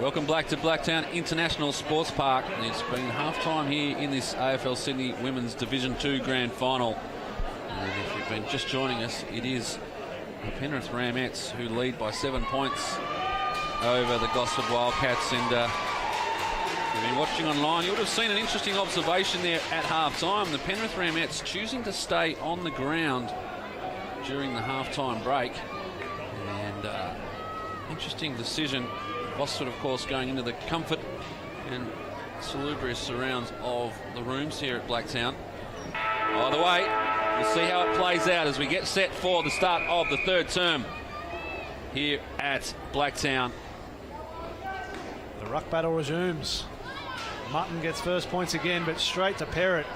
Speaker 1: Welcome back to Blacktown International Sports Park. It's been half-time here in this AFL Sydney Women's Division 2 Grand Final. And if you've been just joining us, it is the Penrith Ramettes who lead by 7 points over the Gosford Wildcats. And if you've been watching online, you would have seen an interesting observation there at half-time. The Penrith Ramettes choosing to stay on the ground during the half-time break. And interesting decision. Gosford, of course, going into the comfort and salubrious surrounds of the rooms here at Blacktown. Either way, we'll see how it plays out as we get set for the start of the third term here at Blacktown.
Speaker 2: The ruck battle resumes. Mutton gets first points again, but straight to Perrott.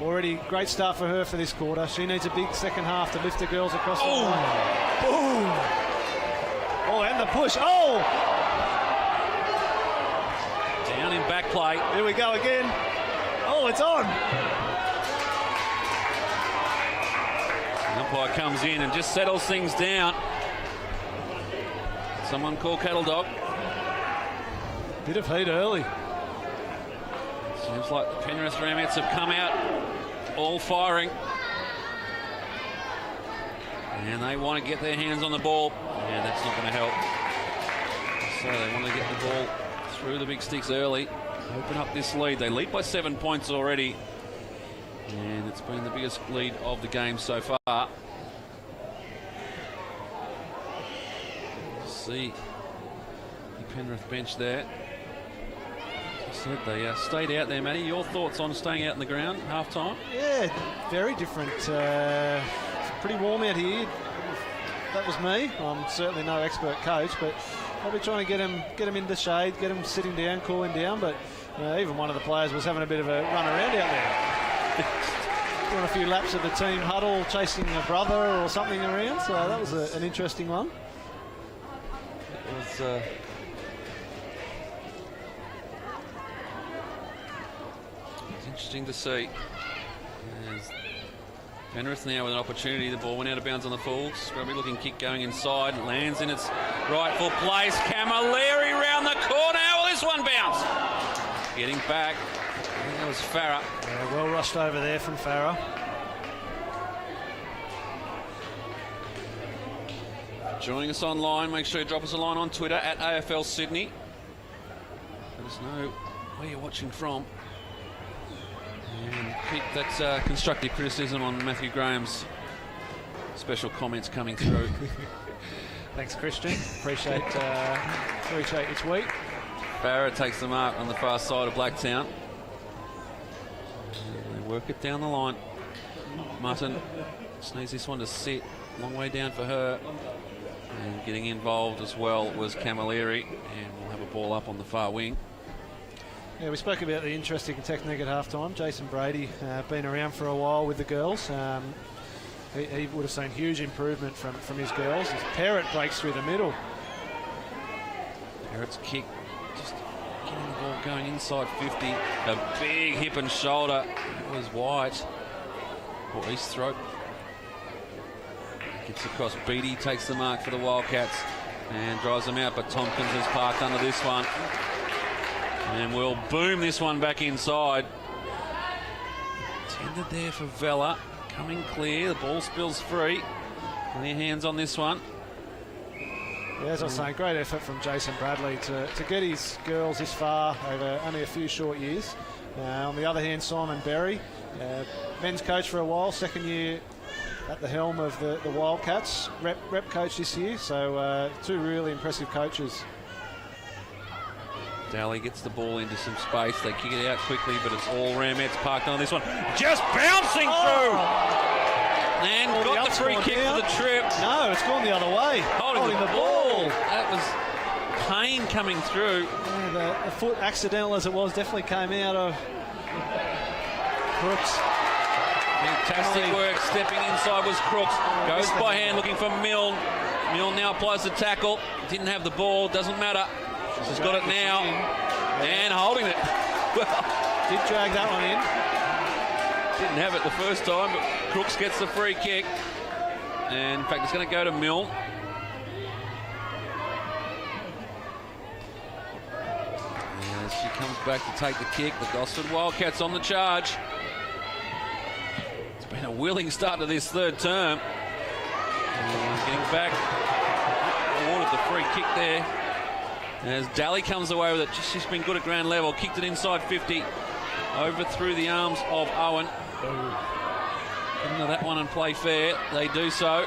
Speaker 2: Already great start for her for this quarter. She needs a big second half to lift the girls across the line. Boom! Oh, and the push. Oh!
Speaker 1: Down in back play.
Speaker 2: Here we go again. Oh, it's on.
Speaker 1: The umpire comes in and just settles things down. Someone call Cattle Dog.
Speaker 2: Bit of heat early.
Speaker 1: Seems like the Penrith Ramettes have come out all firing. And they want to get their hands on the ball. Yeah, that's not going to help. So they want to get the ball through the big sticks early. Open up this lead. They lead by 7 points already. And it's been the biggest lead of the game so far. See the Penrith bench there. As I said, they stayed out there, Matty. Your thoughts on staying out in the ground half-time?
Speaker 2: Yeah, very different. Pretty warm out here. If that was me. I'm certainly no expert coach, but probably trying to get him in the shade, get him sitting down, cooling down. But even one of the players was having a bit of a run around out there. Doing a few laps of the team huddle, chasing a brother or something around. So that was an interesting one.
Speaker 1: It was interesting to see. There's Penrith now with an opportunity. The ball went out of bounds on the full. Scrubby looking kick going inside. Lands in its rightful place. Camilleri round the corner. Will this one bounce? Getting back. I think that was Farah.
Speaker 2: Yeah, well rushed over there from Farah.
Speaker 1: Joining us online, make sure you drop us a line on Twitter at AFL Sydney. Let us know where you're watching from. And keep that constructive criticism on Matthew Graham's special comments coming through.
Speaker 2: Thanks, Christian. Appreciate your tweet.
Speaker 1: Barrett takes the mark on the far side of Blacktown. And they work it down the line. Mutton just needs this one to sit. Long way down for her. And getting involved as well was Camilleri. And we'll have a ball up on the far wing.
Speaker 2: Yeah, we spoke about the interesting technique at halftime. Jason Brady, been around for a while with the girls. He would have seen huge improvement from his girls. As Perrott breaks through the middle.
Speaker 1: Perrott's kick, just getting the ball going inside 50. A big hip and shoulder. It was White or East Throat. Gets across. Beattie takes the mark for the Wildcats and drives them out, but Tompkins is parked under this one. And we'll boom this one back inside. Tended there for Vella. Coming clear. The ball spills free. Clear hands on this one.
Speaker 2: Yeah, as I was saying, great effort from Jason Bradley to get his girls this far over only a few short years. On the other hand, Simon Berry, men's coach for a while, second year at the helm of the Wildcats, rep coach this year. So two really impressive coaches.
Speaker 1: Daly gets the ball into some space. They kick it out quickly, but it's all Ramettes parked on this one. Just bouncing through! And got the free kick for the trip.
Speaker 2: No, it's gone the other way.
Speaker 1: Holding the ball. That was pain coming through.
Speaker 2: Yeah, the foot, accidental as it was, definitely came out of Crooks.
Speaker 1: Fantastic work. Stepping inside was Crooks. Goes by hand looking for Milne. Milne now applies the tackle. Didn't have the ball. Doesn't matter. She's got it now, and holding it. Well,
Speaker 2: did drag that one in.
Speaker 1: Didn't have it the first time, but Crooks gets the free kick. And in fact, it's going to go to Milne. She comes back to take the kick. The Gosford Wildcats on the charge. It's been a willing start to this third term. Getting back. Awarded the free kick there. As Daly comes away with it. She's been good at ground level. Kicked it inside 50. Over through the arms of Owen. Into that one and play fair. They do so.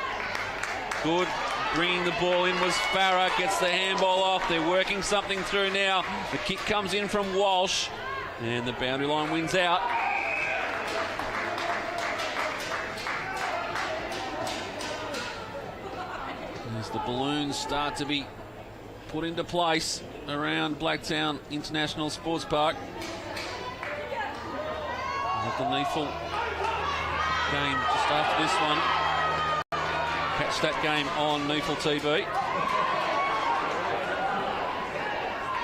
Speaker 1: Good. Bringing the ball in was Farah. Gets the handball off. They're working something through now. The kick comes in from Walsh. And the boundary line wins out. As the balloons start to be put into place around Blacktown International Sports Park. The Neefle game just after this one. Catch that game on Neefle TV.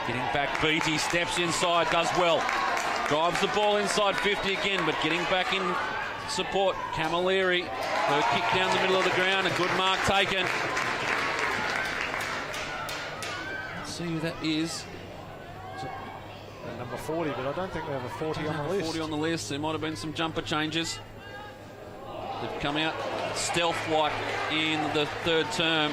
Speaker 1: Getting back, Beattie steps inside, does well. Drives the ball inside 50 again, but getting back in support. Camilleri, her kick down the middle of the ground, a good mark taken. Let's see who that is.
Speaker 2: Number 40, but I don't think we have a 40 on the list.
Speaker 1: 40 on the list. There might have been some jumper changes. They've come out stealth-like in the third term.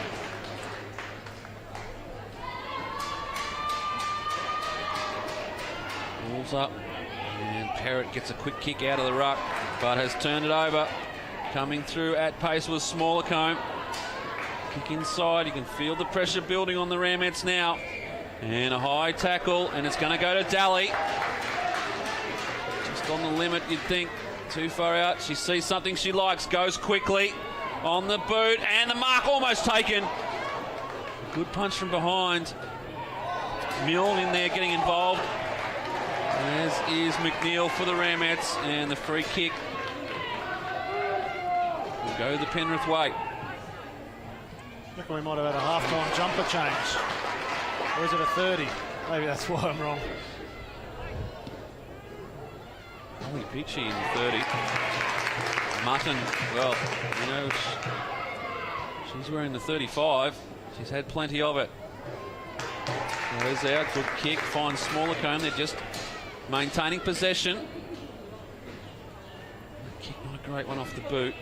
Speaker 1: Ball's up. And Parrott gets a quick kick out of the ruck, but has turned it over. Coming through at pace was Smallacombe. Kick inside. You can feel the pressure building on the Ramettes now. And a high tackle, and it's going to go to Daly. Just on the limit, you'd think. Too far out. She sees something she likes, goes quickly on the boot, and the mark almost taken. Good punch from behind. Milne in there getting involved, as is McNeil for the Ramettes, and the free kick will go the Penrith way.
Speaker 2: I reckon we might have had a half-time jumper change. Or is it a 30? Maybe that's why I'm wrong.
Speaker 1: Only Pitchy in the 30. Mutton, well, you know, she's wearing the 35. She's had plenty of it. Goes out, good kick, finds Smallacombe. They're just maintaining possession. Kick, not a great one off the boot,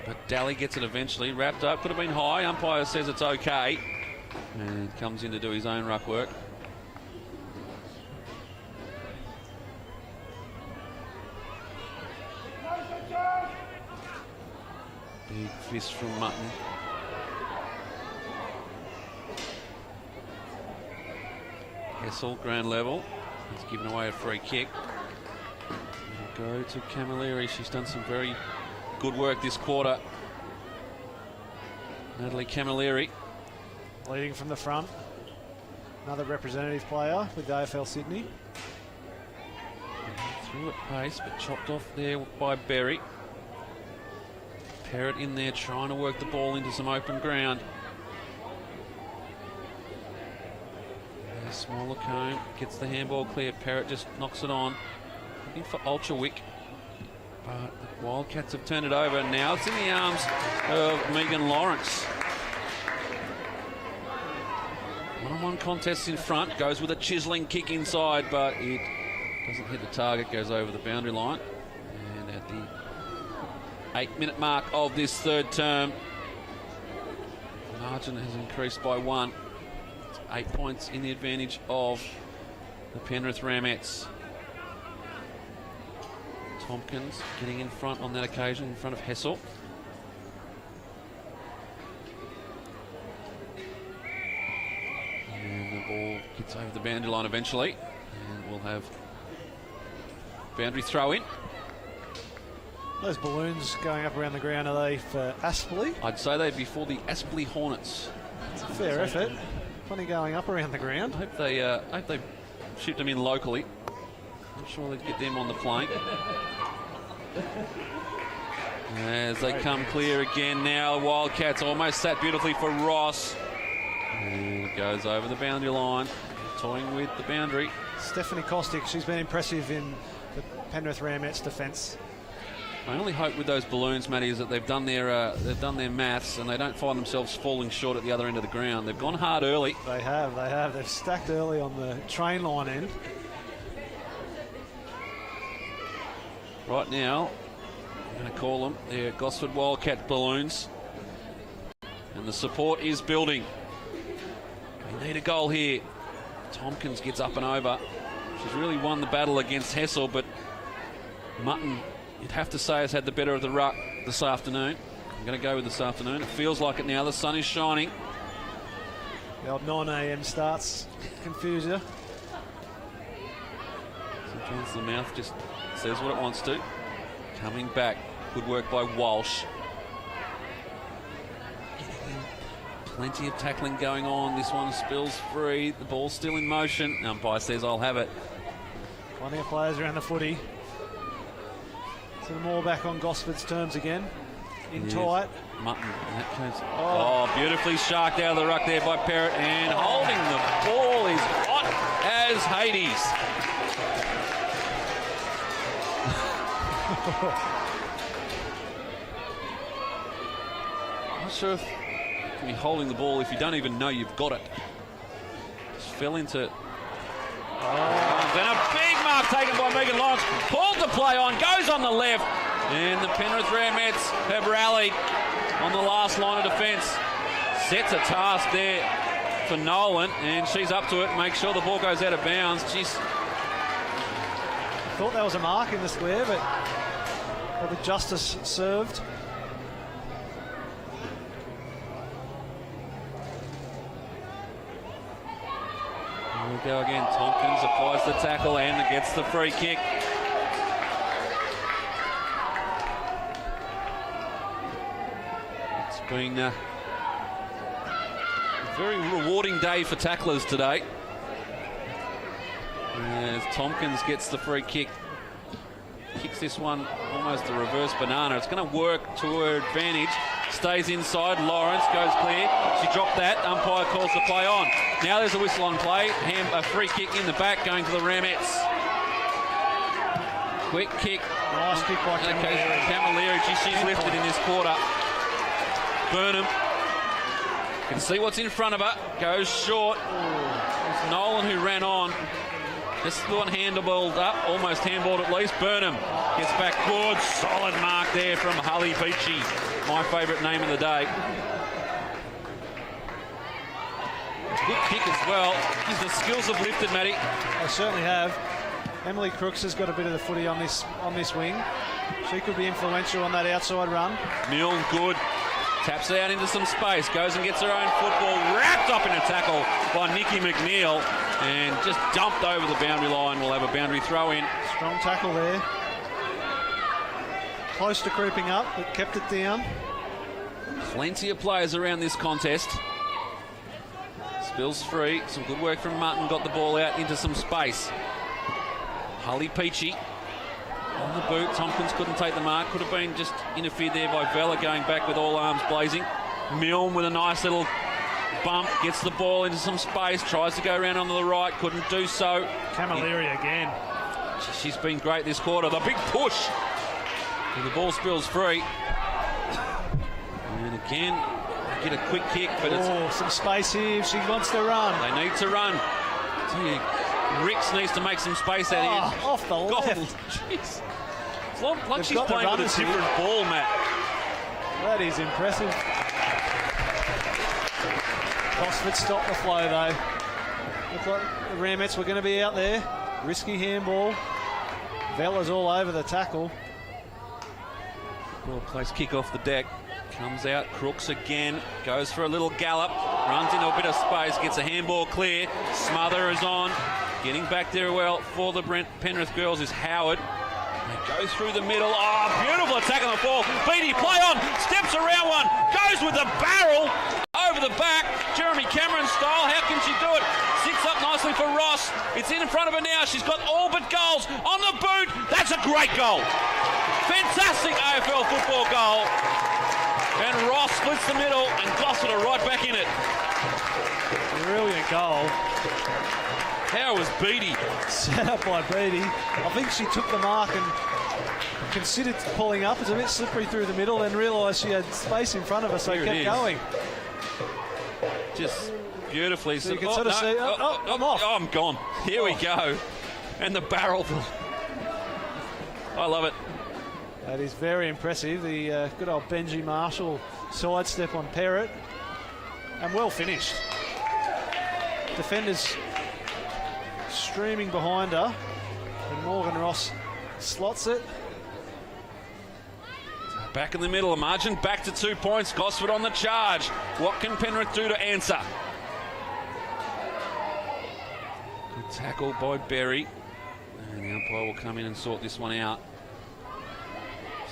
Speaker 1: but Daly gets it eventually. Wrapped up, could have been high. Umpire says it's okay. And comes in to do his own ruck work. Big fist from Mutton. Hessel, ground level. He's given away a free kick. It'll go to Camilleri. She's done some very good work this quarter. Natalie Camilleri.
Speaker 2: Leading from the front. Another representative player with the AFL Sydney.
Speaker 1: Through at pace, but chopped off there by Berry. Parrott in there trying to work the ball into some open ground. Smallacombe gets the handball clear. Parrott just knocks it on. Looking for Ultrawick. But the Wildcats have turned it over. Now it's in the arms of Megan Lawrence. One-on-one contest in front, goes with a chiselling kick inside, but it doesn't hit the target, goes over the boundary line. And at the 8-minute mark of this third term, the margin has increased by 1. It's 8 points in the advantage of the Penrith Ramettes. Tompkins getting in front on that occasion, in front of Hessel. And the ball gets over the boundary line eventually. And we'll have boundary throw in.
Speaker 2: Those balloons going up around the ground, are they for Aspley?
Speaker 1: I'd say they'd be for the Aspley Hornets.
Speaker 2: It's a fair effort. Plenty going up around the ground.
Speaker 1: I hope they shipped them in locally. I'm sure they'd get them on the plane. As they come clear again now, Wildcats almost sat beautifully for Ross. And it goes over the boundary line, toying with the boundary.
Speaker 2: Stephanie Kostick, she's been impressive in the Penrith Ramettes defence.
Speaker 1: I only hope with those balloons, Matty, is that they've done their maths and they don't find themselves falling short at the other end of the ground. They've gone hard early.
Speaker 2: They have. They've stacked early on the train line end.
Speaker 1: Right now, I'm going to call them. They're Gosford Wildcat balloons. And the support is building. We need a goal here. Tompkins gets up and over. She's really won the battle against Hessel, but Mutton, you'd have to say, has had the better of the ruck this afternoon. I'm going to go with this afternoon. It feels like it now. The sun is shining.
Speaker 2: The old 9 a.m. starts confuse you.
Speaker 1: Sometimes the mouth just says what it wants to. Coming back. Good work by Walsh. Plenty of tackling going on. This one spills free. The ball's still in motion. Umpire says, I'll have it.
Speaker 2: Plenty of players around the footy. So more back on Gosford's terms again. In tight.
Speaker 1: Mutton. Oh, beautifully sharked out of the ruck there by Parrott. And holding the ball is hot as Hades. I'm not sure if you can be holding the ball if you don't even know you've got it. Just fell into... Then a big mark taken by Megan Lawrence. Ball to play on, goes on the left. And the Penrith Ramettes have rallied on the last line of defence. Sets a task there for Nolan, and she's up to it. Make sure the ball goes out of bounds. She's...
Speaker 2: Thought that was a mark in the square, but the justice served.
Speaker 1: Here we go again. Tompkins applies the tackle and gets the free kick. It's been a very rewarding day for tacklers today. As Tompkins gets the free kick. Kicks this one almost a reverse banana. It's going to work to her advantage. Stays inside. Lawrence goes clear. She dropped that. Umpire calls the play on. Now there's a whistle on play. A free kick in the back going to the Ramettes. Quick kick.
Speaker 2: Nice kick by
Speaker 1: Camilleri. She's lifted in this quarter. Burnham can see what's in front of her. Goes short. It's Nolan who ran on. This one handballed up, almost handballed at least. Burnham gets back. Good, solid mark there from Hully Beachy. My favourite name of the day. Good kick as well. The skills have lifted, Matty.
Speaker 2: They certainly have. Emily Crooks has got a bit of the footy on this wing. She could be influential on that outside run.
Speaker 1: Milne, good. Taps it out into some space. Goes and gets her own football. Wrapped up in a tackle by Nikki McNeil. And just dumped over the boundary line. We'll have a boundary throw in.
Speaker 2: Strong tackle there. Close to creeping up, but kept it down.
Speaker 1: Plenty of players around this contest. Spills free. Some good work from Mutton. Got the ball out into some space. Hully Peachy on the boot. Tompkins couldn't take the mark. Could have been just interfered there by Vella, going back with all arms blazing. Milne with a nice little bump. Gets the ball into some space. Tries to go around onto the right. Couldn't do so.
Speaker 2: Camilleri again.
Speaker 1: She's been great this quarter. The big push. And the ball spills free. And again, get a quick kick, but it's...
Speaker 2: some space here if she wants to run.
Speaker 1: They need to run. Ricks needs to make some space out here.
Speaker 2: Off the left.
Speaker 1: Jeez. It's like she's playing with a different ball, Matt.
Speaker 2: That is impressive. Gosford stopped the flow, though. Looked like the Ramettes were going to be out there. Risky handball. Vella's all over the tackle.
Speaker 1: Well placed kick off the deck. Comes out, Crooks again, goes for a little gallop, runs into a bit of space, gets a handball clear. Smother is on. Getting back there well for the Penrith girls is Howard. They go through the middle. Oh, beautiful attack on the ball. Beatty, play on, steps around one, goes with the barrel over the back. Jeremy Cameron style. How can she do it? Sits up nicely for Ross. It's in front of her now. She's got all but goals on the boot. That's a great goal. Fantastic AFL football goal. And Ross splits the middle and Gosford are right back in it.
Speaker 2: Brilliant goal.
Speaker 1: How was Beatty?
Speaker 2: Set up by Beatty. I think she took the mark and considered pulling up. It's a bit slippery through the middle and realised she had space in front of her, so kept going.
Speaker 1: Just beautifully.
Speaker 2: So you can sort of see, I'm off.
Speaker 1: Oh, I'm gone. Here we go. And the barrel. I love it.
Speaker 2: That is very impressive. The good old Benji Marshall sidestep on Perrott. And well finished. Defenders streaming behind her. And Morgan Ross slots it.
Speaker 1: Back in the middle, a margin back to 2 points. Gosford on the charge. What can Penrith do to answer? Good tackle by Berry. And the umpire will come in and sort this one out.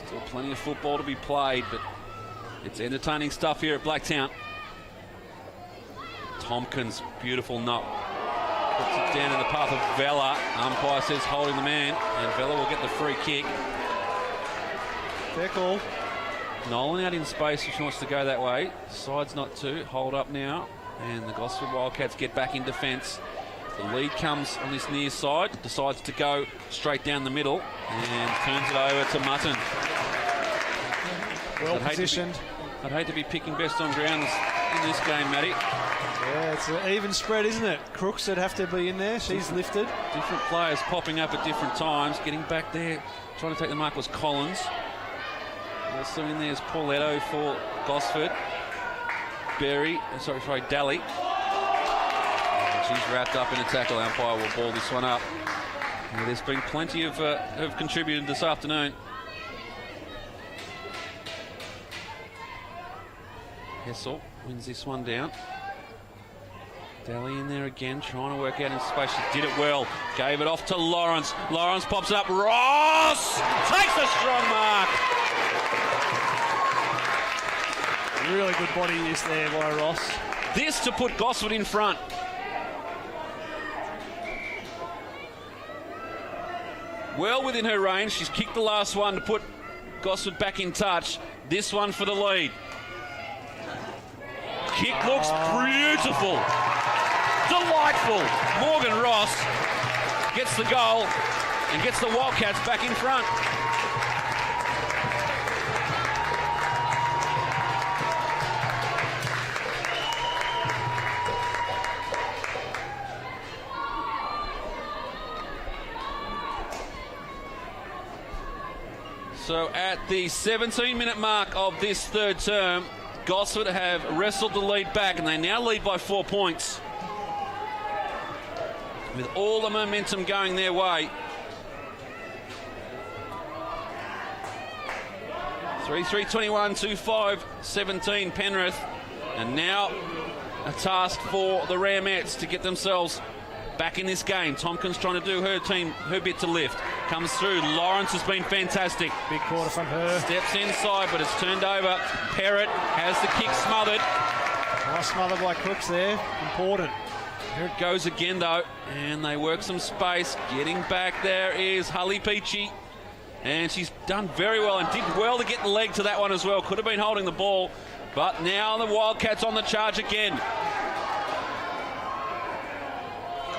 Speaker 1: Still plenty of football to be played, but it's entertaining stuff here at Blacktown. Tompkins, beautiful knock. Puts it down in the path of Vella. Umpire says holding the man, and Vella will get the free kick.
Speaker 2: Fair call.
Speaker 1: Nolan out in space if she wants to go that way. Decides not to. Hold up now. And the Gosford Wildcats get back in defence. The lead comes on this near side. Decides to go straight down the middle. And turns it over to Mutton.
Speaker 2: Well positioned.
Speaker 1: I'd hate to be picking best on grounds in this game, Matty.
Speaker 2: Yeah, it's an even spread, isn't it? Crooks would have to be in there. She's lifted.
Speaker 1: Different players popping up at different times. Getting back there. Trying to take the mark was Collins. Also in there is Pauletto for Gosford. Daly. And she's wrapped up in a tackle. Umpire will ball this one up. And there's been plenty of have contributed this afternoon. Hessel wins this one down. Daly in there again, trying to work out in space. She did it well. Gave it off to Lawrence. Lawrence pops it up. Ross takes a strong mark.
Speaker 2: Really good body use there by Ross.
Speaker 1: This to put Gosford in front. Well within her range. She's kicked the last one to put Gosford back in touch. This one for the lead. Kick looks beautiful. Delightful. Morgan Ross gets the goal and gets the Wildcats back in front. So at the 17-minute mark of this third term, Gosford have wrestled the lead back and they now lead by 4 points. With all the momentum going their way. 3-3-21, 2-5-17 Penrith. And now a task for the Ramettes to get themselves back in this game. Tompkins trying to do her bit to lift. Comes through. Lawrence has been fantastic.
Speaker 2: Big quarter from her.
Speaker 1: Steps inside, but it's turned over. Perrott has the kick smothered.
Speaker 2: Nice smother by Crooks there. Important.
Speaker 1: Here it goes again, though. And they work some space. Getting back there is Hully Peachy. And she's done very well and did well to get the leg to that one as well. Could have been holding the ball. But now the Wildcats on the charge again.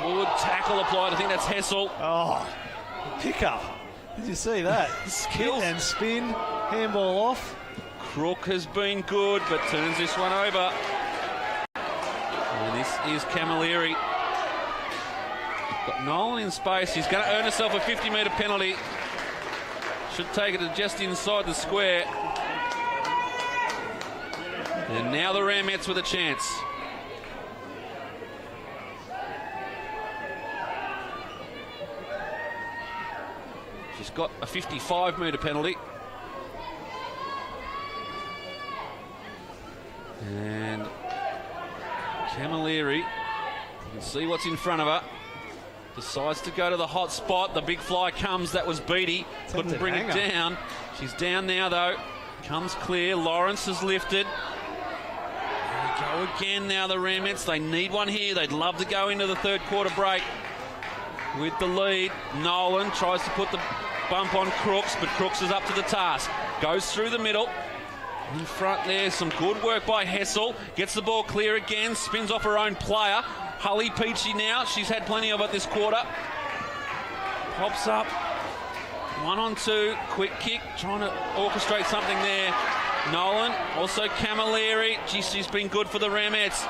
Speaker 1: Good tackle applied. I think that's Hessel.
Speaker 2: Oh, pick up. Did you see that?
Speaker 1: Skills.
Speaker 2: Hit and spin. Handball off.
Speaker 1: Crook has been good, but turns this one over. And this is Camilleri. Got Nolan in space. She's going to earn herself a 50-metre penalty. Should take it to just inside the square. And now the Ramettes with a chance. She's got a 55-metre penalty. And Camilleri, you can see what's in front of her. Decides to go to the hot spot. The big fly comes. That was Beattie. Couldn't bring it down. She's down now, though. Comes clear. Lawrence has lifted. There we go again now, the Ramettes. They need one here. They'd love to go into the third quarter break with the lead. Nolan tries to put the bump on Crooks, but Crooks is up to the task. Goes through the middle. In front there, some good work by Hessel. Gets the ball clear again. Spins off her own player. Hully Peachy now. She's had plenty of it this quarter. Pops up. 1-on-2. Quick kick. Trying to orchestrate something there. Nolan. Also Camilleri. She's been good for the Ramettes.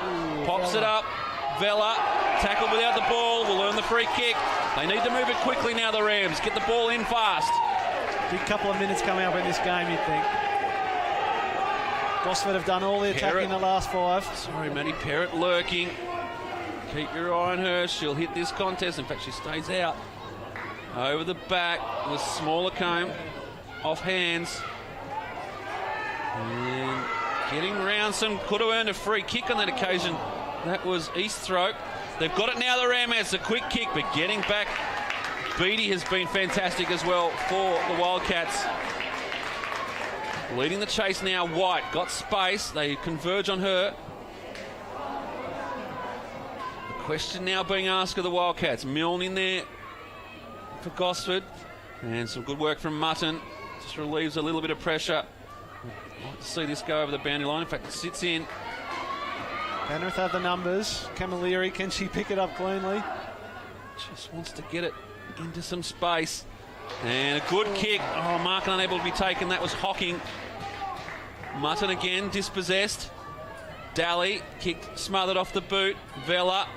Speaker 1: Pops it up. Vella. Tackled without the ball. Will earn the free kick. They need to move it quickly now, the Rams. Get the ball in fast.
Speaker 2: Big couple of minutes coming up in this game, you'd think. Gosford have done all the attacking in the last 5.
Speaker 1: Sorry, Matty. Perrott lurking. Keep your eye on her. She'll hit this contest. In fact, she stays out. Over the back with smaller comb. Off hands. And getting Roundson. Could have earned a free kick on that occasion. That was East Throat. They've got it now, the Ramettes. A quick kick, but getting back. Beattie has been fantastic as well for the Wildcats. Leading the chase now, White. Got space. They converge on her. The question now being asked of the Wildcats. Milne in there for Gosford. And some good work from Mutton. Just relieves a little bit of pressure. I'd like to see this go over the boundary line. In fact, it sits in.
Speaker 2: Penrith have the numbers. Camilleri, can she pick it up cleanly?
Speaker 1: Just wants to get it into some space. And a good kick. Oh, Markin unable to be taken. That was Hocking. Mutton again, dispossessed. Daly, kicked, smothered off the boot. Vella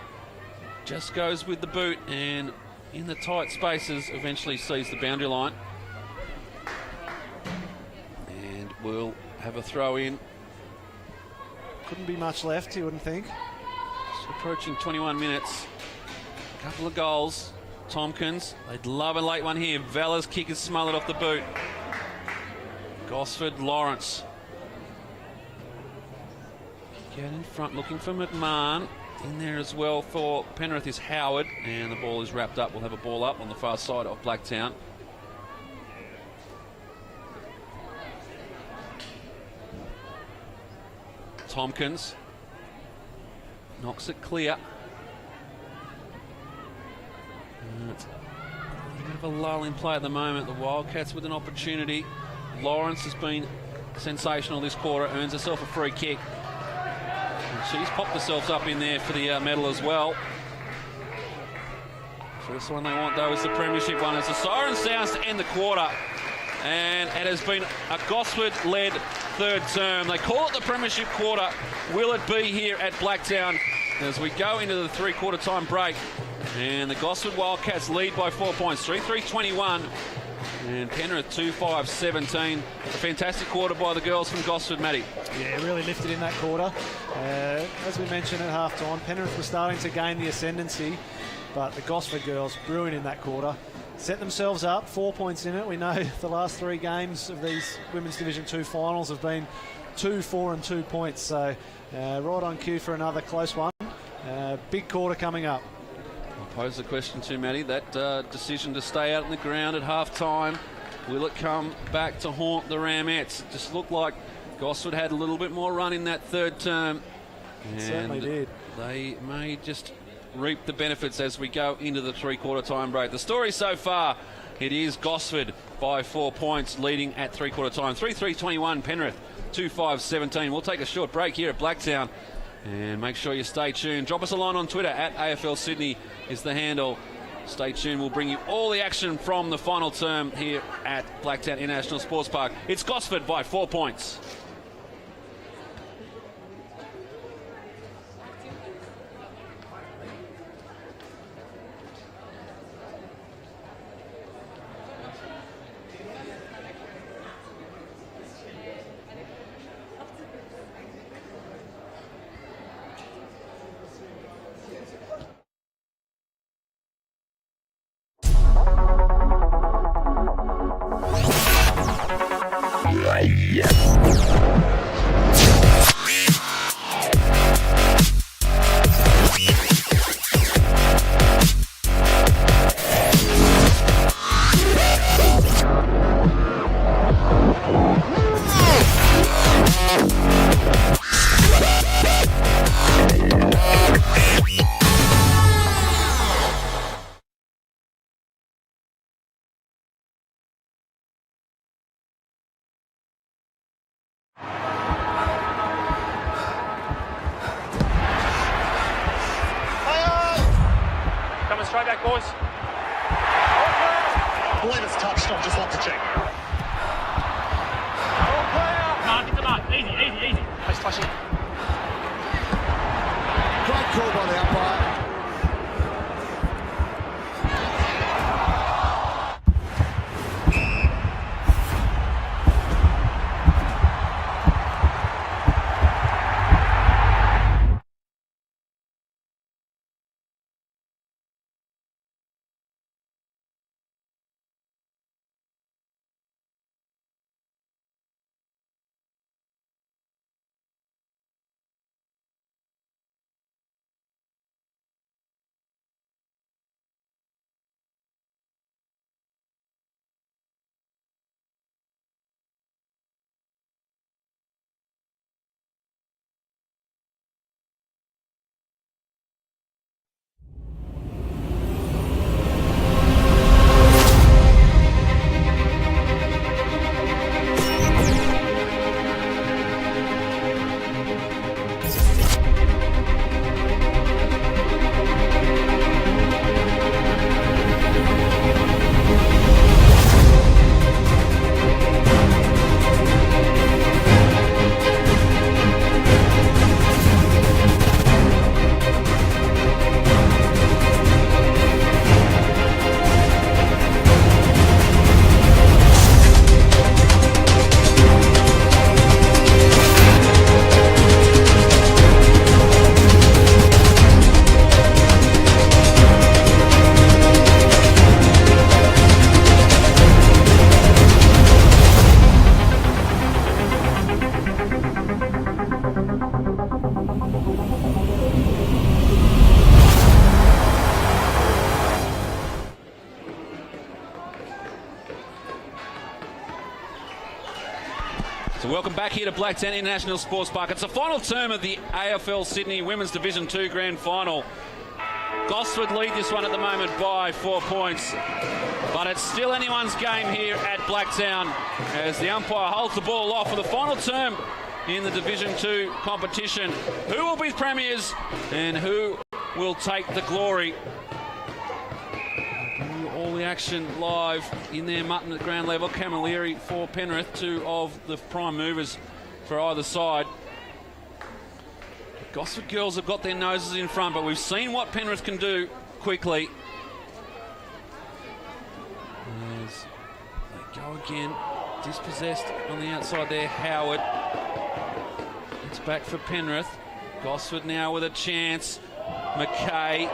Speaker 1: just goes with the boot and in the tight spaces eventually sees the boundary line. And we'll have a throw in.
Speaker 2: Couldn't be much left, you wouldn't think.
Speaker 1: Just approaching 21 minutes. A couple of goals. Tompkins, they'd love a late one here. Vella's kick is smothered off the boot. Gosford, Lawrence. Get in front, looking for McMahon. In there as well for Penrith is Howard. And the ball is wrapped up. We'll have a ball up on the far side of Blacktown. Tompkins knocks it clear. It's a bit of a lull in play at the moment. The Wildcats with an opportunity. Lawrence has been sensational this quarter. Earns herself a free kick. And she's popped herself up in there for the medal as well. First one they want though is the premiership one. As the siren sounds to end the quarter. And it has been a Gosford-led third term. They call it the premiership quarter. Will it be here at Blacktown as we go into the three-quarter time break? And the Gosford Wildcats lead by 4 points, 3-3-21. And Penrith 2-5-17. A fantastic quarter by the girls from Gosford, Matty.
Speaker 2: Yeah, really lifted in that quarter. As we mentioned at half-time, Penrith was starting to gain the ascendancy, but the Gosford girls brilliant in that quarter. Set themselves up, 4 points in it. We know the last 3 games of these Women's Division 2 finals have been 2, 4 and 2 points. So right on cue for another close one. Big quarter coming up.
Speaker 1: I'll pose the question to Matty. That decision to stay out on the ground at half-time, will it come back to haunt the Ramettes? It just looked like Gosford had a little bit more run in that third term.
Speaker 2: It certainly did.
Speaker 1: They may just reap the benefits as we go into the three-quarter time break. The story so far, it is Gosford by 4 points, leading at three-quarter time. 3-3-21, Penrith 2-5-17. We'll take a short break here at Blacktown. And make sure you stay tuned. Drop us a line on Twitter at AFL Sydney is the handle. Stay tuned. We'll bring you all the action from the final term here at Blacktown International Sports Park. It's Gosford by 4 points.
Speaker 3: Coming straight back, boys.
Speaker 4: I believe it's touched. I'd just like to check.
Speaker 3: Mark, get the mark. Easy, easy, easy. Nice touching.
Speaker 4: Great call by the umpire.
Speaker 1: So welcome back here to Blacktown International Sports Park. It's the final term of the AFL Sydney Women's Division 2 Grand Final. Gosford lead this one at the moment by 4 points. But it's still anyone's game here at Blacktown as the umpire holds the ball off for the final term in the Division 2 competition. Who will be premiers and who will take the glory? All the action live in there, Mutton at ground level. Camilleri for Penrith, two of the prime movers for either side. The Gosford girls have got their noses in front, but we've seen what Penrith can do quickly. As they go again, dispossessed on the outside there, Howard. It's back for Penrith. Gosford now with a chance. McKay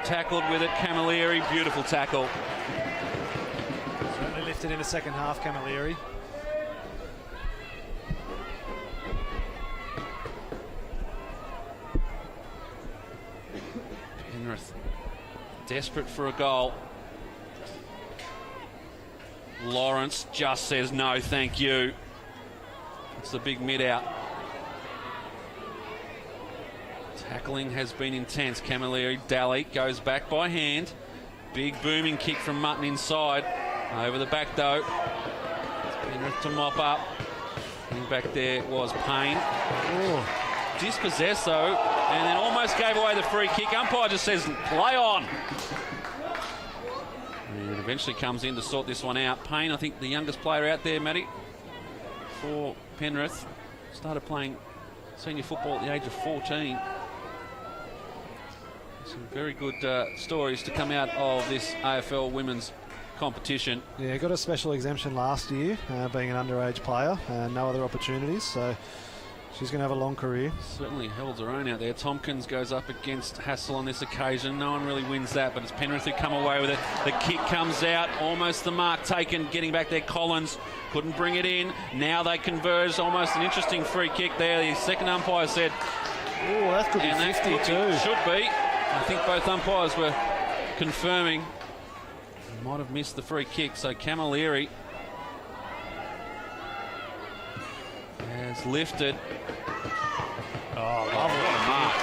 Speaker 1: tackled with it. Camilleri, beautiful tackle.
Speaker 2: Certainly lifted in the second half, Camilleri.
Speaker 1: Penrith desperate for a goal. Lawrence just says no, thank you. It's the big mid out. Tackling has been intense. Camilleri, Daly goes back by hand. Big booming kick from Mutton inside. Over the back though. It's Penrith to mop up. And back there was Payne. Ooh. Dispossessed though, and then almost gave away the free kick. Umpire just says play on. And eventually comes in to sort this one out. Payne, I think the youngest player out there, Matty, for Penrith. Started playing senior football at the age of 14. Some very good stories to come out of this AFL women's competition.
Speaker 2: Yeah, got a special exemption last year, being an underage player, no other opportunities, so she's going to have a long career.
Speaker 1: Certainly holds her own out there. Tompkins goes up against Hassel on this occasion. No one really wins that, but it's Penrith who come away with it. The kick comes out, almost the mark taken, getting back there. Collins couldn't bring it in. Now they converge, almost an interesting free kick there. The second umpire said,
Speaker 2: oh, that could be 50 too.
Speaker 1: Should be. I think both umpires were confirming. Might have missed the free kick, so Camilleri has lifted.
Speaker 2: Oh, lovely.
Speaker 1: What a mark.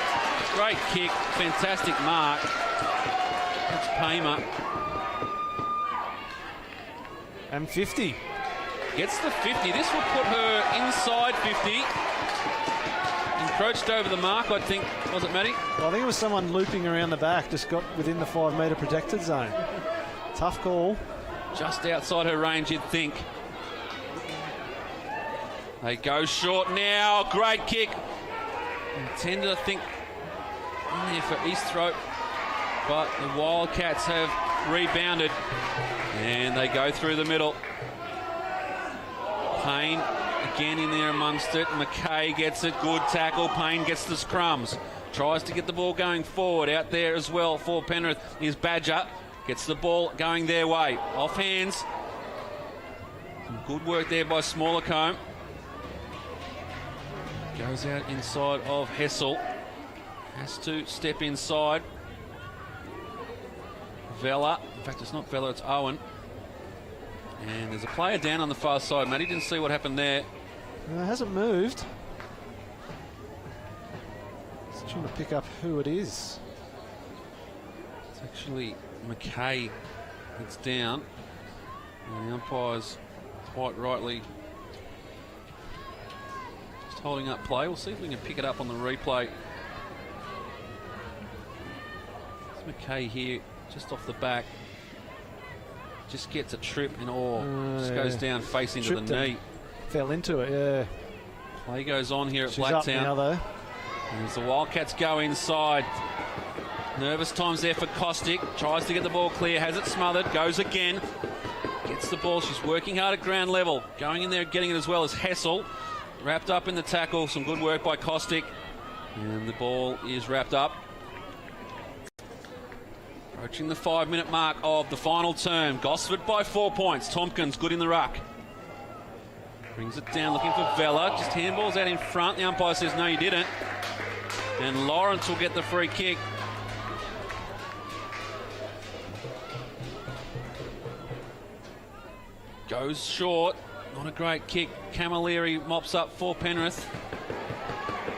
Speaker 1: Great kick, fantastic mark. That's Paymer.
Speaker 2: And 50.
Speaker 1: Gets the 50. This will put her inside 50. Encroached over the mark, I think. Was it, Matty?
Speaker 2: Well, I think it was someone looping around the back, just got within the 5 metre protected zone. Tough call.
Speaker 1: Just outside her range, you'd think. They go short now. Great kick. Intended, I think, in there for East Throat. But the Wildcats have rebounded. And they go through the middle. Payne again in there amongst it. McKay gets it. Good tackle. Payne gets the scrums. Tries to get the ball going forward. Out there as well for Penrith is Badger. Gets the ball going their way. Off hands. Some good work there by Smallercombe. Goes out inside of Hessel. Has to step inside. Vella. In fact, it's not Vella, it's Owen. And there's a player down on the far side, Matty. Didn't see what happened there.
Speaker 2: It hasn't moved. Just trying to pick up who it is.
Speaker 1: It's actually McKay that's down. And the umpire's quite rightly just holding up play. We'll see if we can pick it up on the replay. It's McKay here, just off the back. Just gets a trip and just goes down face into the knee.
Speaker 2: Fell into it, yeah.
Speaker 1: Play goes on here at
Speaker 2: She's
Speaker 1: Blacktown.
Speaker 2: Up now, though.
Speaker 1: As the Wildcats go inside. Nervous times there for Costick. Tries to get the ball clear, has it smothered, goes again. Gets the ball, she's working hard at ground level. Going in there, getting it as well as Hessel. Wrapped up in the tackle, some good work by Costick. And the ball is wrapped up. Approaching the 5-minute mark of the final term. Gosford by 4 points. Tompkins good in the ruck. Brings it down, looking for Vella. Just handballs out in front. The umpire says, no, you didn't. And Lawrence will get the free kick. Goes short. Not a great kick. Camilleri mops up for Penrith.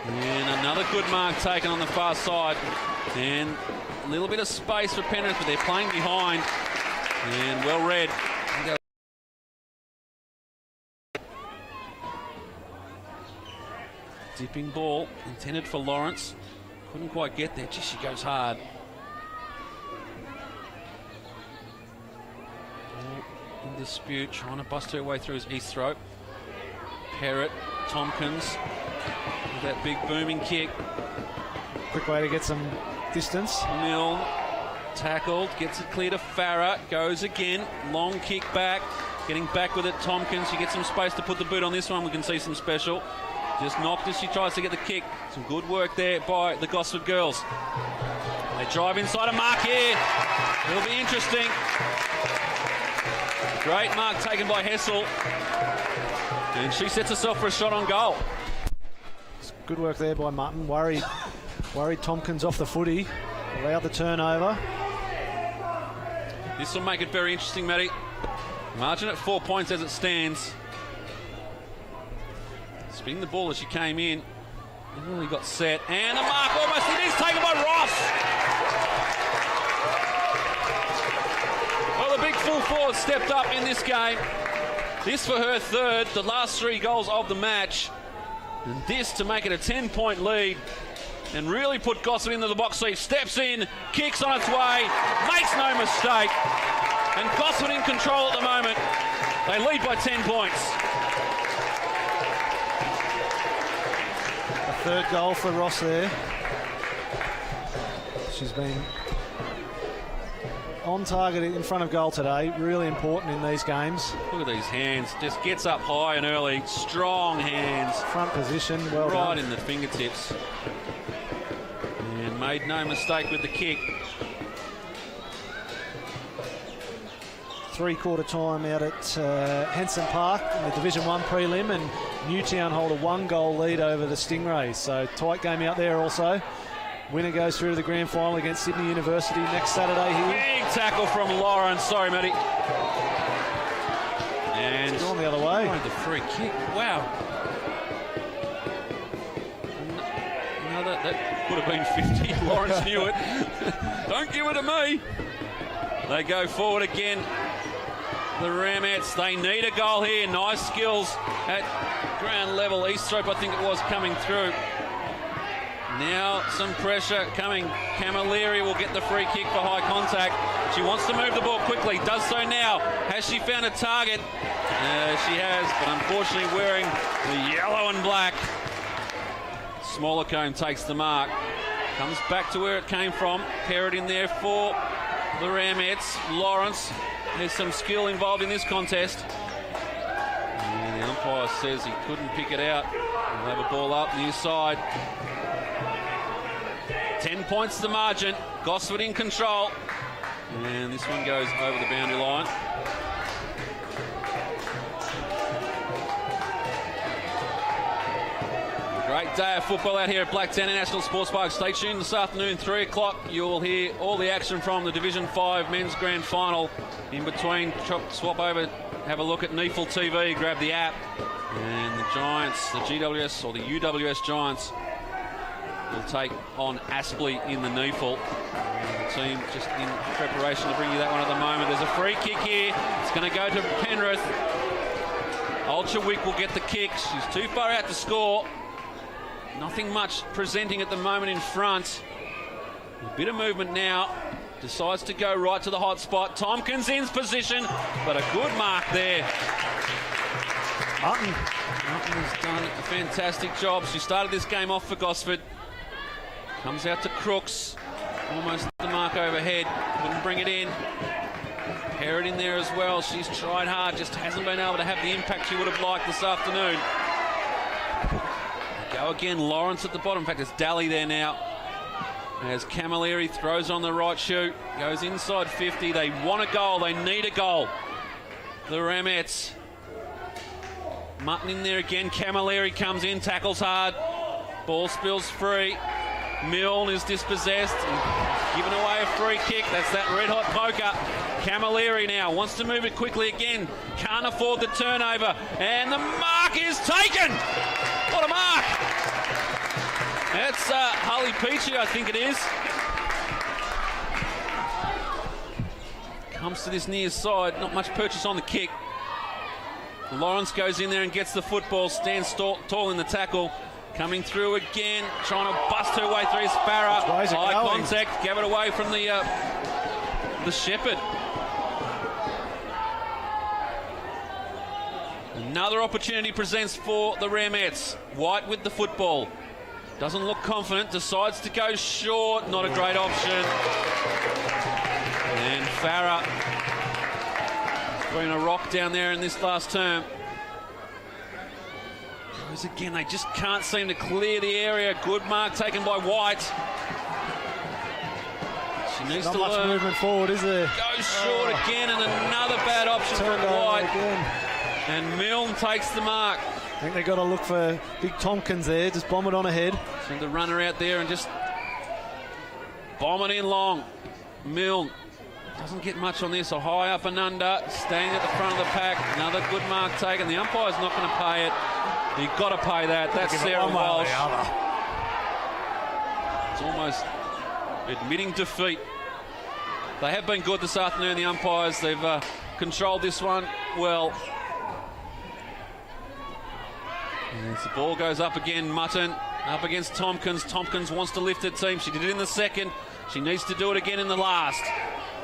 Speaker 1: And another good mark taken on the far side. And a little bit of space for Penrith, but they're playing behind. And well read. Dipping ball intended for Lawrence. Couldn't quite get there. Just she goes hard. In dispute, trying to bust her way through his east throat. Perrott, Tompkins with that big booming kick.
Speaker 2: Quick way to get some distance.
Speaker 1: Mill tackled, gets it clear to Farah, goes again, long kick back, getting back with it. Tompkins, she gets some space to put the boot on this one. We can see some special. Just knocked as she tries to get the kick. Some good work there by the Gosford girls. They drive inside a mark here. It'll be interesting. Great mark taken by Hessel. And she sets herself for a shot on goal.
Speaker 2: Good work there by Mutton. Worried Tompkins off the footy. Allowed the turnover.
Speaker 1: This will make it very interesting, Matty. Margin at 4 points as it stands. Spinning the ball as she came in. It really got set. And the mark almost, it is taken by Ross. Well, the big full forward stepped up in this game. This for her third, the last 3 goals of the match. And this to make it a 10-point lead. And really put Gosford into the box seat. Steps in, kicks on its way, makes no mistake. And Gosford in control at the moment. They lead by 10 points.
Speaker 2: Third goal for Ross there. She's been on target in front of goal today. Really important in these games.
Speaker 1: Look at these hands. Just gets up high and early. Strong hands.
Speaker 2: Front position, well done.
Speaker 1: Right in the fingertips. And made no mistake with the kick.
Speaker 2: Three-quarter time out at Henson Park in the Division 1 prelim, and Newtown hold a 1-goal lead over the Stingrays. So tight game out there also. Winner goes through to the grand final against Sydney University next Saturday here.
Speaker 1: Big tackle from Lawrence. Sorry, Matty. And
Speaker 2: it's gone the other way.
Speaker 1: The free kick. Wow. Another, that could have been 50. Lawrence knew it. Don't give it to me. They go forward again. The Ramettes, they need a goal here. Nice skills at ground level. Eaststrope, I think it was, coming through. Now some pressure coming. Camilleri will get the free kick for high contact. She wants to move the ball quickly. Does so now. Has she found a target? She has, but unfortunately wearing the yellow and black. Smollercombe takes the mark. Comes back to where it came from. Perrott in there for the Ramettes. Lawrence. There's some skill involved in this contest. And the umpire says he couldn't pick it out. We'll have a ball up near side. 10 points the margin. Gosford in control. And this one goes over the boundary line. Great day of football out here at Blacktown National Sports Park. Stay tuned this afternoon, 3 o'clock. You'll hear all the action from the Division 5 men's grand final. In between, swap over, have a look at Neefle TV, grab the app. And the Giants, the GWS or the UWS Giants, will take on Aspley in the Neefle. The team just in preparation to bring you that one at the moment. There's a free kick here. It's going to go to Penrith. Olcherwick will get the kick. She's too far out to score. Nothing much presenting at the moment in front. A bit of movement now. Decides to go right to the hot spot. Tompkins in position, but a good mark there. Mutton has done a fantastic job. She started this game off for Gosford. Comes out to Crooks. Almost the mark overhead. Couldn't bring it in. Perrott in there as well. She's tried hard, just hasn't been able to have the impact she would have liked this afternoon. Go again, Lawrence at the bottom. In fact, it's Daly there now. As Camilleri throws on the right shoot, goes inside 50. They want a goal. They need a goal. The Ramettes. Mutton in there again. Camilleri comes in, tackles hard. Ball spills free. Milne is dispossessed and given away a free kick. That's that red-hot poker. Camilleri now wants to move it quickly again. Can't afford the turnover. And the mark is taken. What a mark. That's Hully Peachy, I think it is. Comes to this near side. Not much purchase on the kick. Lawrence goes in there and gets the football. Stands tall in the tackle. Coming through again, trying to bust her way through. Farah. High contact, gave it away from the Shepherd. Another opportunity presents for the Ramettes. White with the football. Doesn't look confident, decides to go short. Not a great option. And Farah been a rock down there in this last term. Again, they just can't seem to clear the area. Good mark taken by White. She needs
Speaker 2: Not
Speaker 1: to
Speaker 2: much
Speaker 1: learn.
Speaker 2: movement forward, is there?
Speaker 1: Goes short again, and another bad option from White. And Milne takes the mark.
Speaker 2: I think they've got to look for big Tompkins there. Just bomb it on ahead.
Speaker 1: Send the runner out there and just bomb it in long. Milne doesn't get much on this. A high up and under. Staying at the front of the pack. Another good mark taken. The umpire's not going to pay it. You've got to pay that. That's Sarah Walsh. It's almost admitting defeat. They have been good this afternoon, the umpires. They've controlled this one well. And as the ball goes up again, Mutton up against Tompkins. Tompkins wants to lift her team. She did it in the second. She needs to do it again in the last.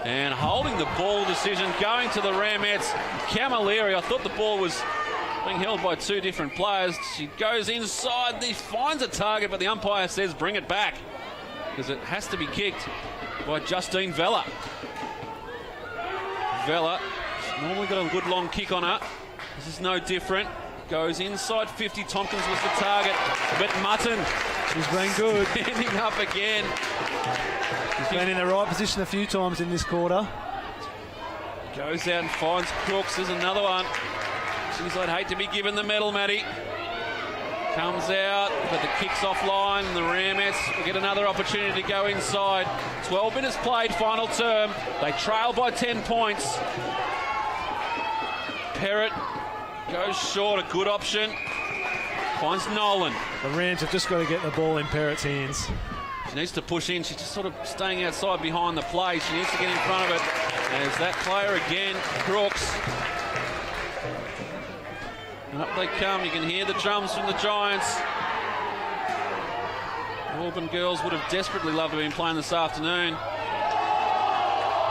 Speaker 1: And holding the ball decision, going to the Ramettes. Camilleri, I thought the ball was being held by two different players. She goes inside, he finds a target, but the umpire says bring it back because it has to be kicked by Justine Vella. Vella, she's normally got a good long kick on her. This is no different. Goes inside 50. Tompkins was the target, but Mutton,
Speaker 2: she's been good.
Speaker 1: Ending up again.
Speaker 2: She's been in the right position a few times in this quarter.
Speaker 1: Goes out and finds Crooks. There's another one. Jeez, I'd hate to be given the medal, Matty. Comes out, but the kick's offline. The Ramettes will get another opportunity to go inside. 12 minutes played, final term. They trail by 10 points. Perrott goes short, a good option. Finds Nolan.
Speaker 2: The Rams have just got to get the ball in Perrott's hands.
Speaker 1: She needs to push in. She's just sort of staying outside behind the play. She needs to get in front of it. There's that player again, Crooks. And up they come. You can hear the drums from the Giants. The Auburn girls would have desperately loved to have been playing this afternoon.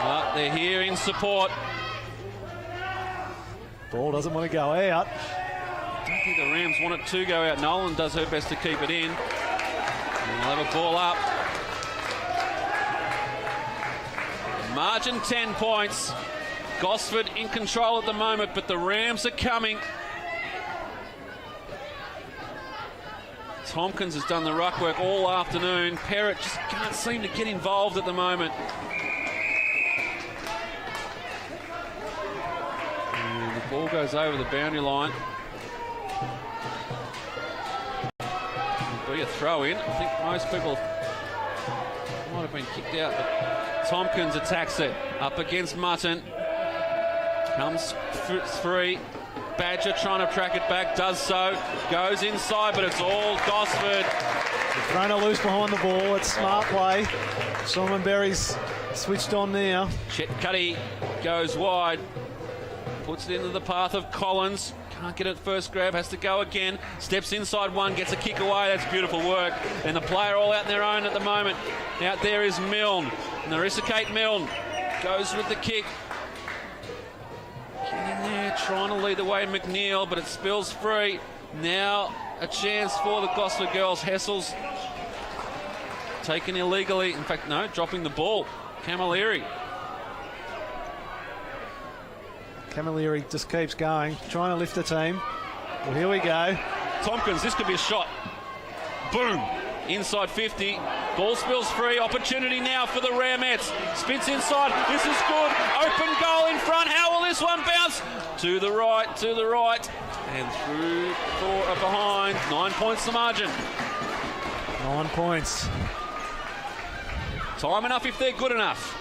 Speaker 1: But they're here in support.
Speaker 2: Ball doesn't want to go out.
Speaker 1: I don't think the Rams want it to go out. Nolan does her best to keep it in. And they'll have a ball up. Margin 10 points. Gosford in control at the moment, but the Rams are coming. Tompkins has done the ruck work all afternoon. Perrott just can't seem to get involved at the moment. And the ball goes over the boundary line. It'll be a throw in. I think most people might have been kicked out, but Tompkins attacks it. Up against Mutton. Comes free. Badger trying to track it back, does so. Goes inside, but it's all Gosford.
Speaker 2: They're thrown her loose behind the ball. It's smart play. Simon Berry's switched on now.
Speaker 1: Chet Cuddy goes wide. Puts it into the path of Collins. Can't get it first grab, has to go again. Steps inside one, gets a kick away. That's beautiful work. And the player all out on their own at the moment. Out there is Milne. Narissa Kate Milne goes with the kick. Getting there, trying to lead the way McNeil, but it spills free. Now a chance for the Gosford girls. Hessel's taken illegally. In fact, no, dropping the ball. Camilleri.
Speaker 2: Camilleri just keeps going, trying to lift the team. Well, here we go.
Speaker 1: Tompkins, this could be a shot. Boom. Inside 50. Ball spills free. Opportunity now for the Ramettes. Spins inside. This is good. Open goal in front. How will this one bounce? To the right, to the right. And through behind. 9 points the margin.
Speaker 2: 9 points.
Speaker 1: Time enough if they're good enough.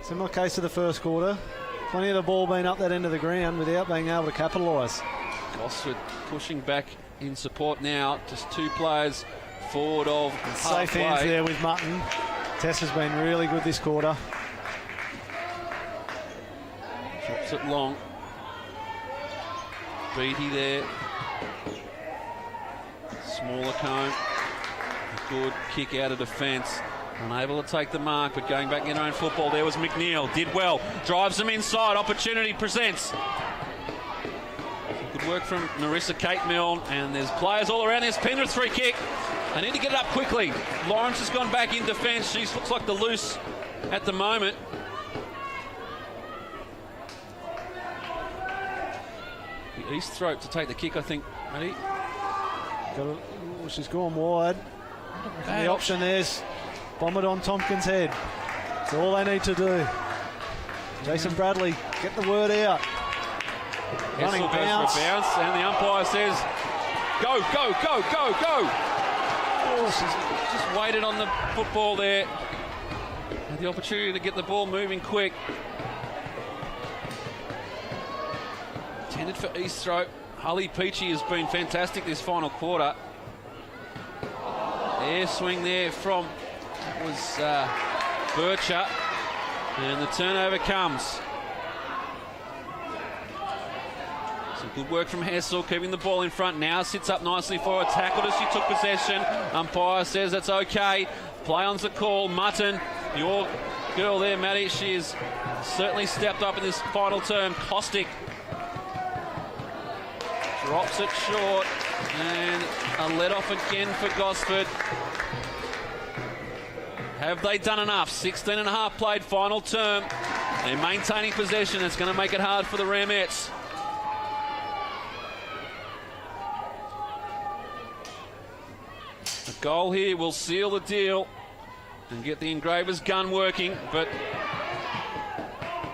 Speaker 2: Similar case to the first quarter. Plenty of the ball being up that end of the ground without being able to capitalise.
Speaker 1: Gosford pushing back in support now. Just 2 players forward of
Speaker 2: Safe
Speaker 1: halfway.
Speaker 2: hands there with Mutton. Tess has been really good this quarter.
Speaker 1: Drops it long. Beatty there. Smaller cone. A good kick out of defence. Unable to take the mark, but going back in their own football. There was McNeil. Did well. Drives them inside. Opportunity presents. Good work from Marissa Kate Milne. And there's players all around this. Penrith free kick. They need to get it up quickly. Lawrence has gone back in defence. She looks like the loose at the moment. The East throat to take the kick, I think, Matty.
Speaker 2: She's gone wide. The option there's bomb it on Tompkins' head. That's all they need to do. Jason Bradley, get the word out. Running
Speaker 1: Hessel
Speaker 2: bounce.
Speaker 1: goes for a bounce, and the umpire says, go, go, go, go, go. Oh, she's just waited on the football there. Had the opportunity to get the ball moving quick. Intended for East throat. Hully Peachy has been fantastic this final quarter. Air swing there from, that was Bircher. And the turnover comes. Some good work from Hessel, keeping the ball in front. Now sits up nicely for a tackle as she took possession. Umpire says that's okay. Play on's the call. Mutton, your girl there, Matty, she has certainly stepped up in this final term. Costick drops it short, and a let-off again for Gosford. Have they done enough? 16 and a half played, final term. They're maintaining possession. It's going to make it hard for the Ramettes. A goal here will seal the deal and get the engraver's gun working, but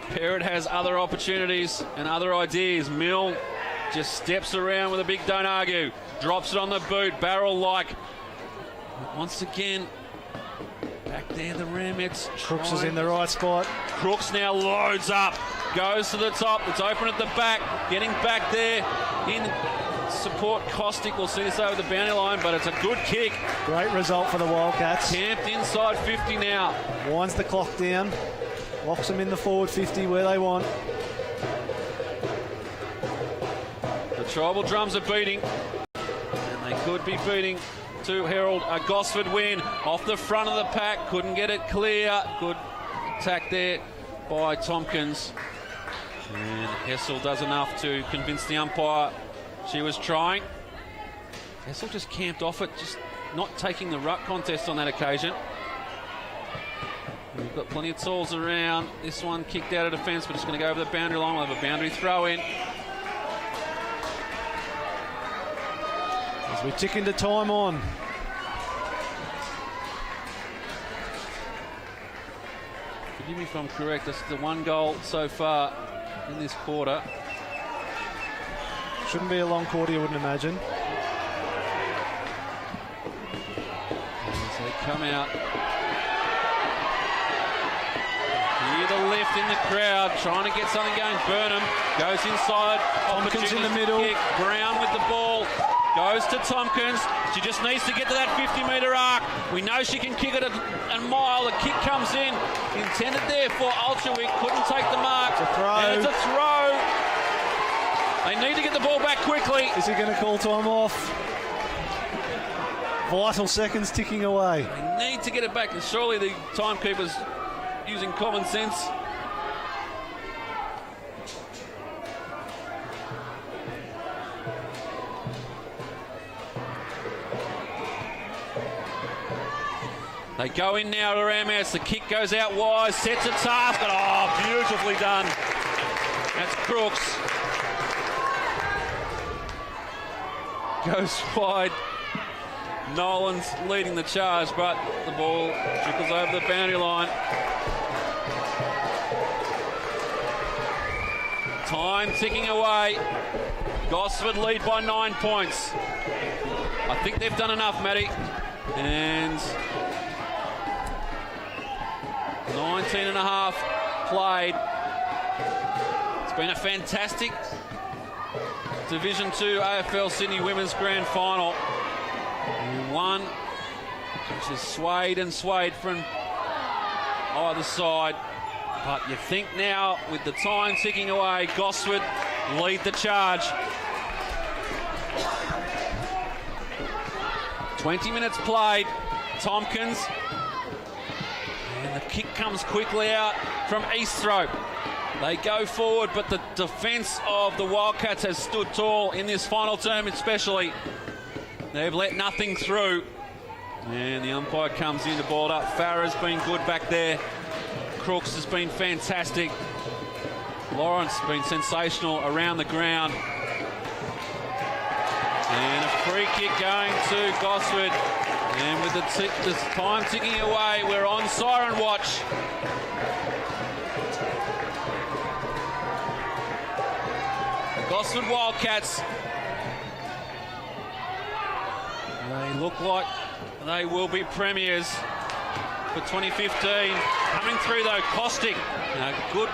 Speaker 1: Perrott has other opportunities and other ideas. Mill just steps around with a big don't argue. Drops it on the boot, barrel-like. Once again, back there, the Ramettes.
Speaker 2: Crooks is in the right spot.
Speaker 1: Crooks now loads up. Goes to the top. It's open at the back. Getting back there in support. Costick will see this over the boundary line, but it's a good kick.
Speaker 2: Great result for the Wildcats.
Speaker 1: Camped inside 50 now.
Speaker 2: Winds the clock down. Locks them in the forward 50 where they want.
Speaker 1: The tribal drums are beating, and they could be beating to herald a Gosford win. Off the front of the pack, couldn't get it clear. Good attack there by Tompkins. And Hessel does enough to convince the umpire she was trying. Hessel just camped off it, just not taking the ruck contest on that occasion. We've got plenty of tools around. This one kicked out of defence, but it's going to go over the boundary line. We'll have a boundary throw in.
Speaker 2: As we tick into time on.
Speaker 1: Forgive me if I'm correct, that's the one goal so far in this quarter.
Speaker 2: Shouldn't be a long quarter, you wouldn't imagine.
Speaker 1: As they come out. Hear the lift in the crowd, trying to get something going. Burnham goes inside.
Speaker 2: Tompkins in the middle.
Speaker 1: Kick. Brown with the ball. Goes to Tompkins. She just needs to get to that 50-metre arc. We know she can kick it a mile. The kick comes in. Intended there for Ulcherwick. Couldn't take the mark.
Speaker 2: It's a throw.
Speaker 1: And it's a throw. They need to get the ball back quickly.
Speaker 2: Is he going to call time off? Vital seconds ticking away.
Speaker 1: They need to get it back. And surely the timekeeper's using common sense. They go in now to Ramettes. The kick goes out wide, sets a task, and oh, beautifully done. That's Crooks. Goes wide. Nolan's leading the charge, but the ball trickles over the boundary line. Time ticking away. Gosford lead by 9 points. I think they've done enough, Matty. And 19 and a half played. It's been a fantastic Division 2 AFL Sydney Women's Grand Final. One which has swayed and swayed from either side. But you think now, with the time ticking away, Gosford lead the charge. 20 minutes played. Tompkins. And the kick comes quickly out from Easthrope. They go forward, but the defence of the Wildcats has stood tall in this final term especially. They've let nothing through. And the umpire comes in to ball up. Farah's been good back there. Crooks has been fantastic. Lawrence has been sensational around the ground. And a free kick going to Gosford. And with the time ticking away, we're on siren watch. Gosford Wildcats. They look like they will be premiers for 2015. Coming through though, Costick. A good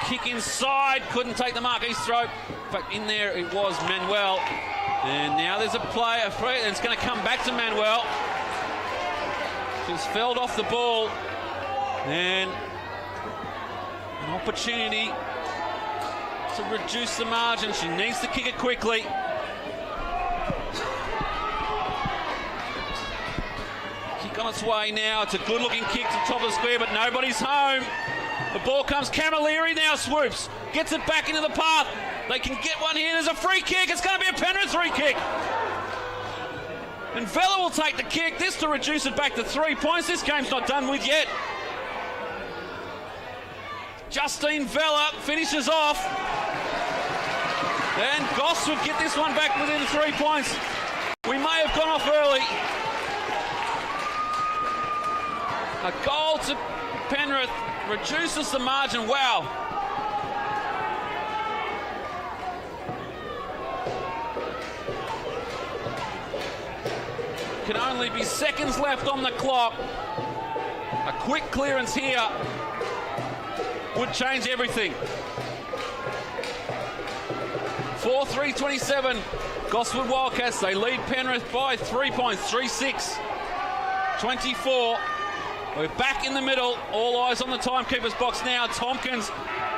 Speaker 1: kick inside. Couldn't take the mark, Easthrope. In fact, in there it was Manuel. And now there's a play, a free, and it's going to come back to Manuel. She's felled off the ball. And an opportunity to reduce the margin. She needs to kick it quickly. Kick on its way now. It's a good looking kick to the top of the square, but nobody's home. The ball comes. Camilleri now swoops. Gets it back into the path. They can get one here. There's a free kick. It's going to be a Penrith free kick. And Vella will take the kick. This to reduce it back to 3 points. This game's not done with yet. Justine Vella finishes off. And Gosford get this one back within 3 points. We may have gone off early. A goal to Penrith reduces the margin. Wow. Can only be seconds left on the clock. A quick clearance here would change everything. 4-3-27. Gosford Wildcats, they lead Penrith by 3 points, 3-6. 24. We're back in the middle. All eyes on the timekeeper's box now. Tompkins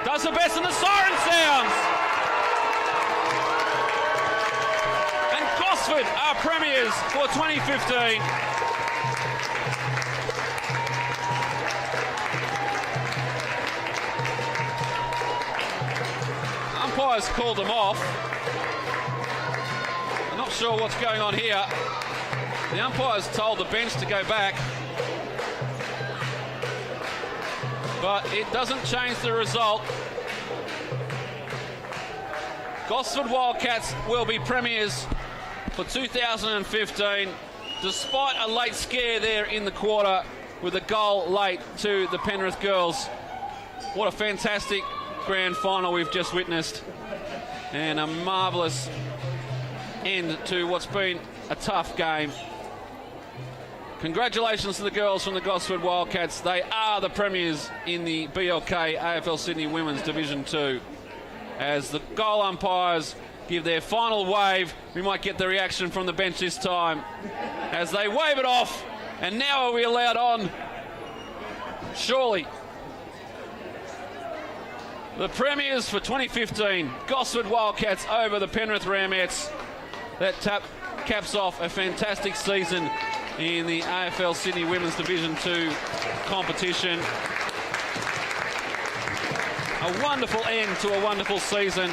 Speaker 1: does the best and the siren sounds. And Gosford are premiers for 2015. Umpires called them off. I'm not sure what's going on here. The umpires told the bench to go back. But it doesn't change the result. Gosford Wildcats will be premiers for 2015, despite a late scare there in the quarter with a goal late to the Penrith girls. What a fantastic grand final we've just witnessed, and a marvellous end to what's been a tough game. Congratulations to the girls from the Gosford Wildcats. They are the premiers in the BLK AFL Sydney Women's Division 2. As the goal umpires give their final wave, we might get the reaction from the bench this time as they wave it off. And now are we allowed on? Surely. The premiers for 2015, Gosford Wildcats over the Penrith Ramettes. That caps off a fantastic season in the AFL Sydney Women's Division 2 competition. A wonderful end to a wonderful season.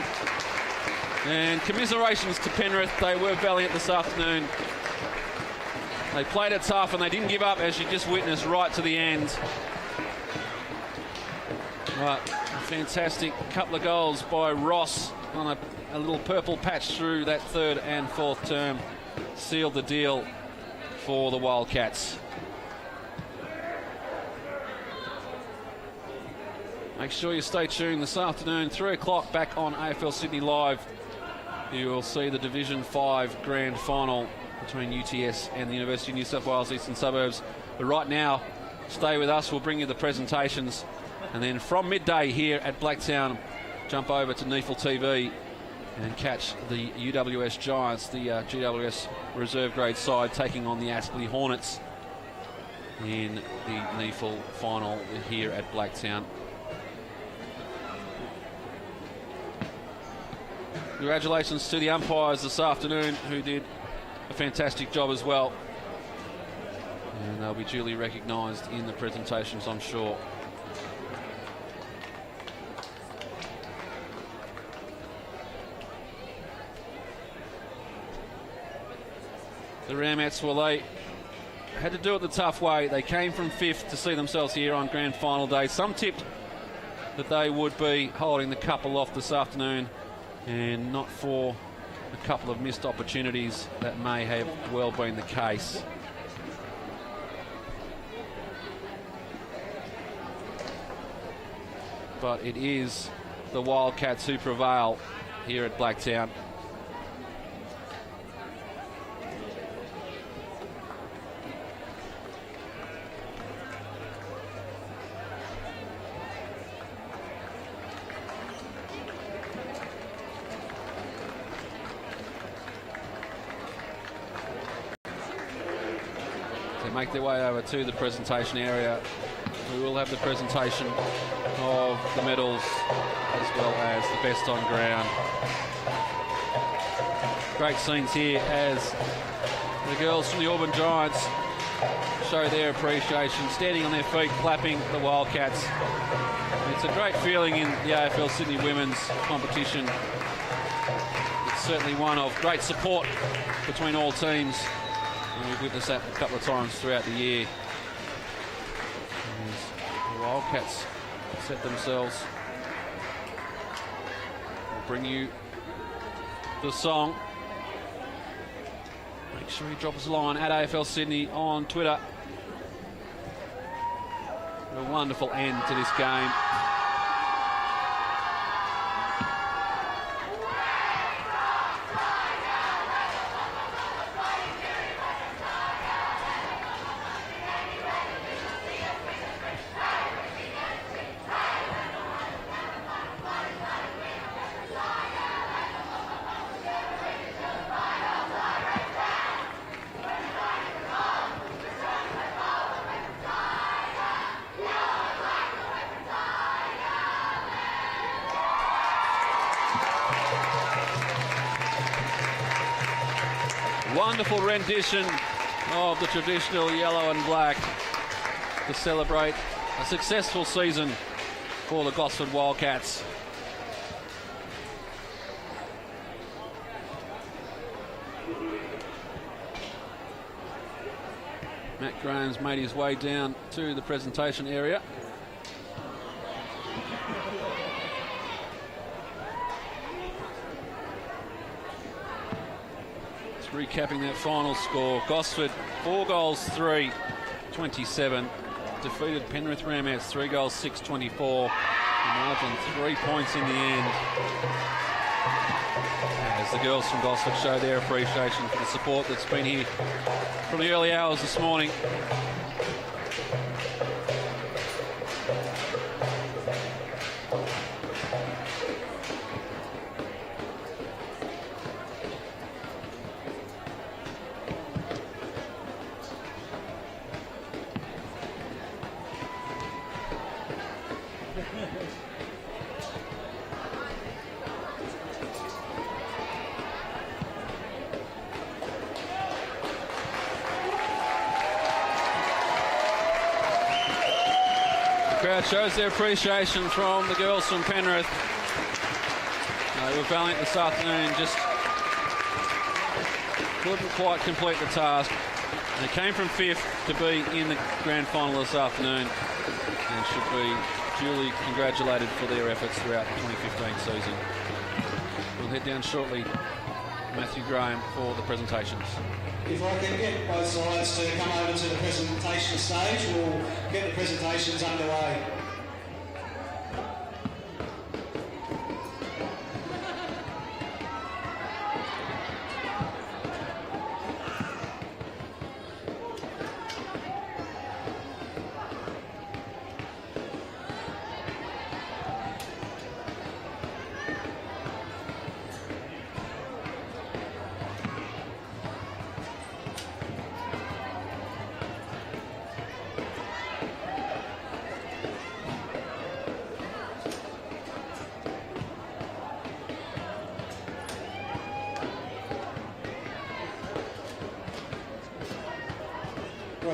Speaker 1: And commiserations to Penrith. They were valiant this afternoon. They played it tough and they didn't give up, as you just witnessed, right to the end. But a fantastic couple of goals by Ross on a little purple patch through that third and fourth term. Sealed the deal for the Wildcats. Make sure you stay tuned this afternoon, 3 o'clock, back on AFL Sydney Live. You will see the Division 5 Grand Final between UTS and the University of New South Wales Eastern Suburbs. But right now, stay with us. We'll bring you the presentations. And then from midday here at Blacktown, jump over to NEFL TV and catch the UWS Giants, the GWS reserve grade side, taking on the Astley Hornets in the NEFL final here at Blacktown. Congratulations to the umpires this afternoon, who did a fantastic job as well. And they'll be duly recognised in the presentations, I'm sure. The Ramettes, well, they had to do it the tough way. They came from 5th to see themselves here on grand final day. Some tipped that they would be holding the cup aloft this afternoon, and not for a couple of missed opportunities that may have well been the case. But it is the Wildcats who prevail here at Blacktown. Make their way over to the presentation area. We will have the presentation of the medals as well as the best on ground. Great scenes here as the girls from the Auburn Giants show their appreciation, standing on their feet, clapping the Wildcats. It's a great feeling in the AFL Sydney women's competition. It's certainly one of great support between all teams. And we've witnessed that a couple of times throughout the year. As the Wildcats set themselves. We'll bring you the song. Make sure you drop us a line at AFL Sydney on Twitter. A wonderful end to this game. Wonderful rendition of the traditional yellow and black to celebrate a successful season for the Gosford Wildcats. Matt Graham's made his way down to the presentation area. Recapping that final score, Gosford 4-3, 27. Defeated Penrith Ramettes 3-6, 24. Margin 3 points in the end. As the girls from Gosford show their appreciation for the support that's been here from the early hours this morning. Crowd shows their appreciation from the girls from Penrith. They were valiant this afternoon, just couldn't quite complete the task. They came from 5th to be in the grand final this afternoon and should be duly congratulated for their efforts throughout the 2015 season. We'll head down shortly, Matthew Graham, for the presentations.
Speaker 5: If I can get both sides to come over to the presentation stage, we'll get the presentations underway.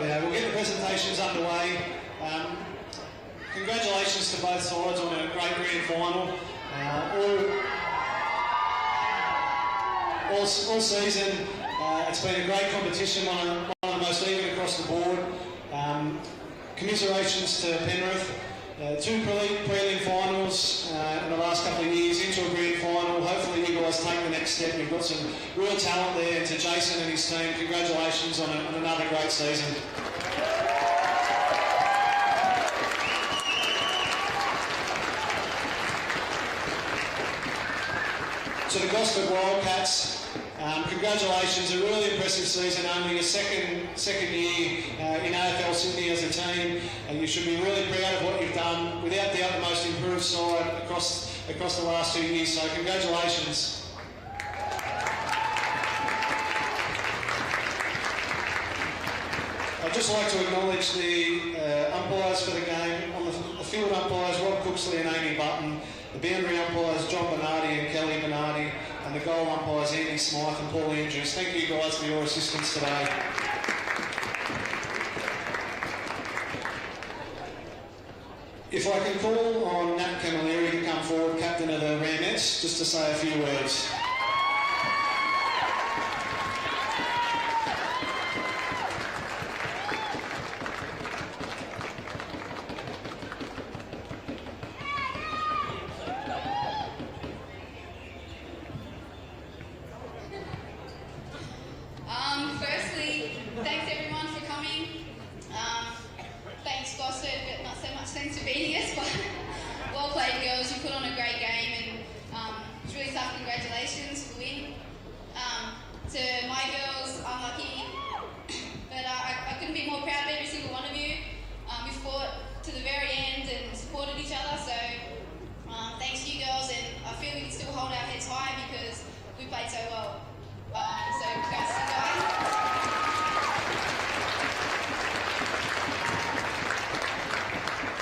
Speaker 5: We'll get the presentations underway. Congratulations to both sides on a great grand final. All season, it's been a great competition, one of the most even across the board. Commiserations to Penrith. 2 prelim finals in the last couple of years into a grand final. Hopefully you guys take the next step. You've got some real talent there. And to Jason and his team, congratulations on another great season. To the Gosford Wildcats, congratulations, a really impressive season, only a second year in AFL Sydney as a team, and you should be really proud of what you've done. Without doubt, the most improved side across the last 2 years, so congratulations. I'd just like to acknowledge the umpires for the game. On the field umpires, Rob Cooksley and Amy Button. The boundary umpires, John Bernardi and Kelly Bernardi, and the goal umpires, Andy Smythe and Paul Andrews. Thank you guys for your assistance today. If I can call on Nat Camilleri to come forward, captain of the Ramettes, just to say a few words.
Speaker 6: Firstly, thanks everyone for coming. Thanks Gosford, but not so much thanks for beating us, but well played girls, you put on a great game and it's really tough. Congratulations for winning. To my girls, I'm lucky, but I couldn't be more proud of every single one of you. We fought to the very end and supported each other, so thanks to you girls, and I feel we can still hold our heads high because we played so well. So congrats to you guys.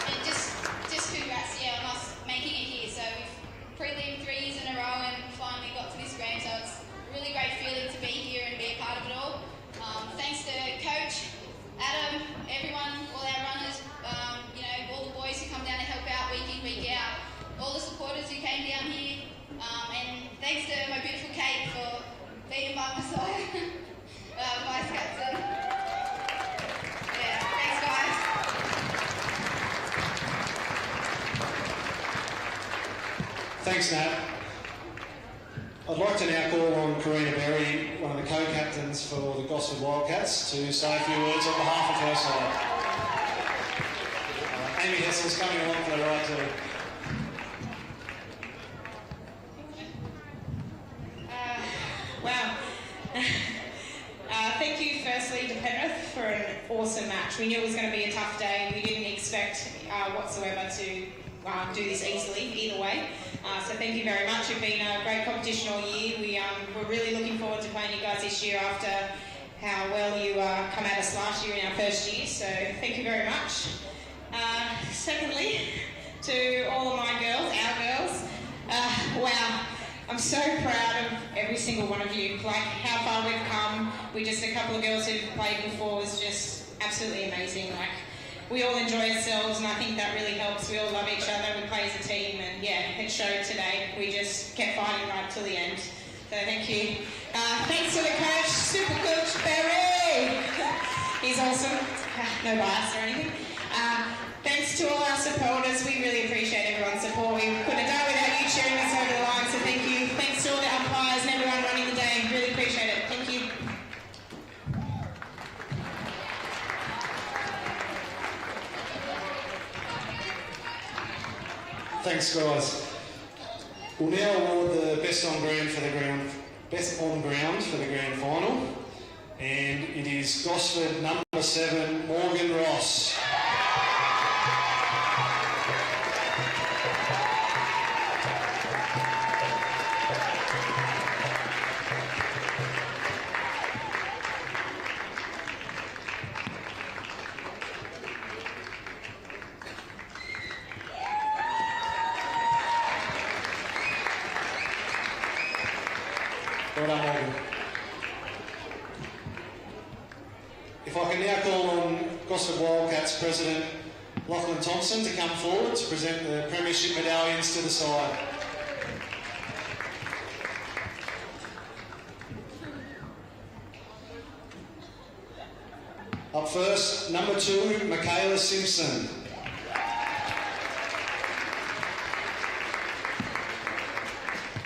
Speaker 6: And just congrats, on us making it here. So we've prelim 3 years in a row and finally got to this grand. So it's a really great feeling to be here and be a part of it all. Thanks to Coach, Adam, everyone, all our runners, all the boys who come down to help out week in, week out, all the supporters who came down here, and thanks to my beautiful Kate for being by my side, vice captain. Yeah, thanks guys.
Speaker 5: Thanks, Nat. I'd like to now call on Karina Berry, one of the co-captains for the Gosford Wildcats, to say a few words on behalf of her side. Amy Hessel's coming along for the ride too.
Speaker 7: Wow. Thank you firstly to Penrith for an awesome match. We knew it was going to be a tough day. We didn't expect whatsoever to do this easily either way. So thank you very much. It's been a great competition all year. We're really looking forward to playing you guys this year after how well you come at us last year in our first year. So thank you very much. Secondly, to all of my girls, our girls, wow. I'm so proud of every single one of you. Like how far we've come. We just a couple of girls who've played before was just absolutely amazing. Like we all enjoy ourselves, and I think that really helps. We all love each other. We play as a team, and yeah, it showed today. We just kept fighting right till the end. So thank you. Thanks to the coach, Super Coach Barry. He's awesome. No bias or anything. Thanks to all our supporters. We really appreciate everyone's support. We couldn't have done it without you cheering us over the line, so thank you. Thanks to all the umpires and everyone running the day. Really appreciate it. Thank you.
Speaker 5: Thanks, guys. We'll now award the best on ground for the grand final, and it is Gosford number 7, Morgan Ross. If I can now call on Gosford Wildcats President Lachlan Thompson to come forward to present the Premiership medallions to the side. Up first, number 2, Michaela Simpson.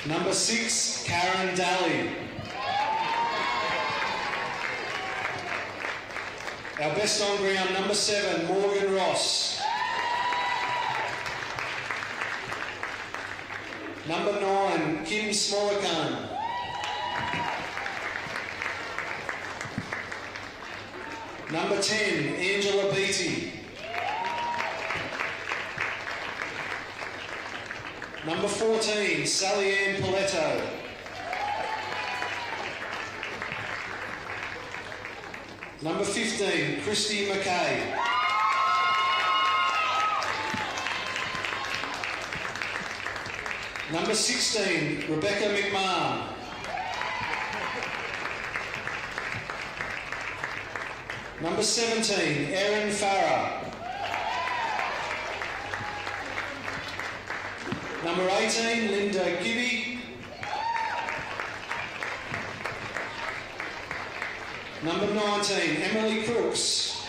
Speaker 5: Number 6, Karen Daly. Our best on ground, number 7, Morgan Ross. Number 9, Kim Smollikan. Number 10, Angela Beattie. Number 14, Sally Ann Paletto. Number 15, Christy McKay. Number 16, Rebecca McMahon. Number 17, Erin Farah. Number 18, Linda Gibby. Number 19, Emily Crooks.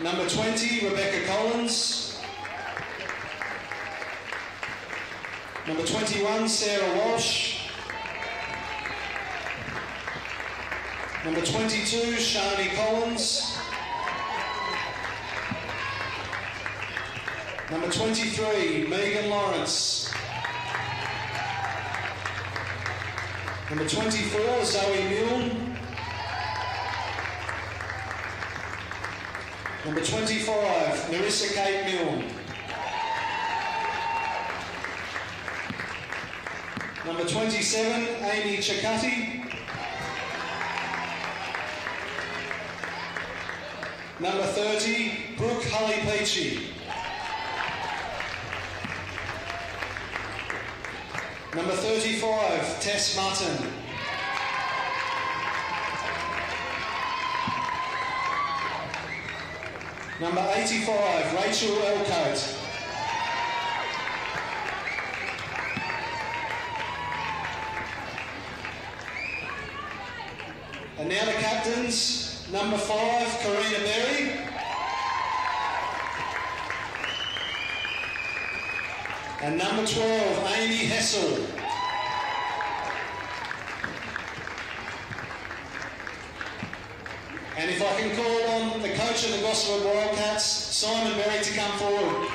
Speaker 5: Number 20, Rebecca Collins. Number 21, Sarah Walsh. Number 22, Shani Collins. Number 23, Megan Lawrence. Number 24, Zoe Milne. Number 25, Marissa Kate Milne. Number 27, Amy Chakati. Number 30, Brooke Hully-Peachy. Number 35, Tess Mutton. Number 85, Rachel Elcote. And now the captains. Number 5, Karina Berry. And number 12, Amy Hessel. And if I can call on the coach of the Gosford Wildcats, Simon Berry, to come forward.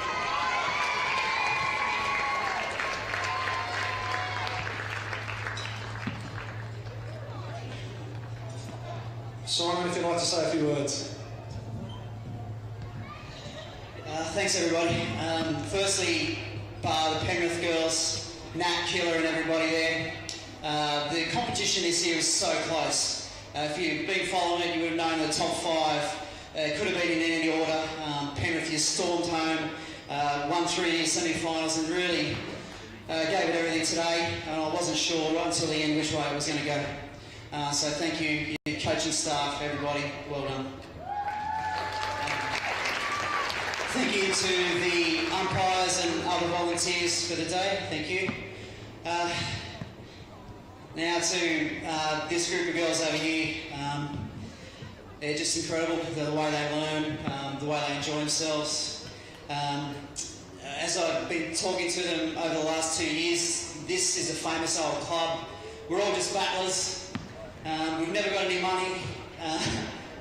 Speaker 5: Simon, if you'd like to say a few words.
Speaker 8: Thanks, everybody. Firstly, the Penrith girls, Nat, Killer and everybody there. The competition this year is so close. If you've been following it, you would have known the top 5. It could have been in any order. Penrith just stormed home, won 3 semi-finals and really gave it everything today. And I wasn't sure right until the end which way it was going to go. So thank you, your coaching staff, everybody. Well done. Thank you to the umpires and other volunteers for the day. Thank you. Now to this group of girls over here. They're just incredible, the way they learn, the way they enjoy themselves. As I've been talking to them over the last 2 years, this is a famous old club. We're all just battlers. We've never got any money.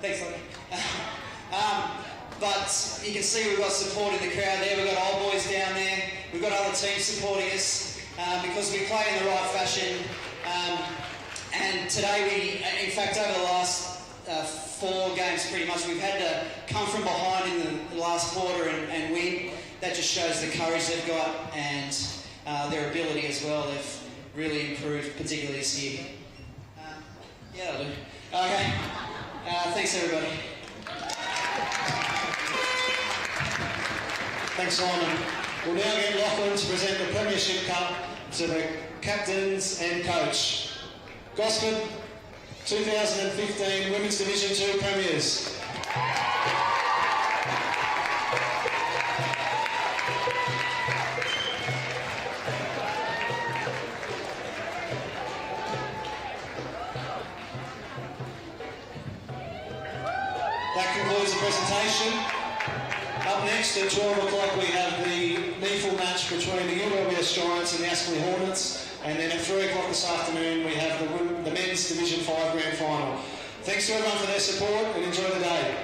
Speaker 8: Thanks, Lockie. But you can see we've got support in the crowd there. We've got old boys down there. We've got other teams supporting us because we play in the right fashion. And today in fact, over the last 4 games pretty much, we've had to come from behind in the last quarter and win. That just shows the courage they've got and their ability as well. They've really improved, particularly this year. Yeah, I'll do. Okay. Thanks, everybody.
Speaker 5: Thanks, Simon. We'll now get Lachlan to present the Premiership Cup to the captains and coach. Gosford, 2015 Women's Division 2 Premiers. That concludes the presentation. Up next at 12 o'clock we have the NEAFL match between the UWS Giants and the Aspley Hornets, and then at 3 o'clock this afternoon we have the Men's Division 5 Grand Final. Thanks to everyone for their support and enjoy the day.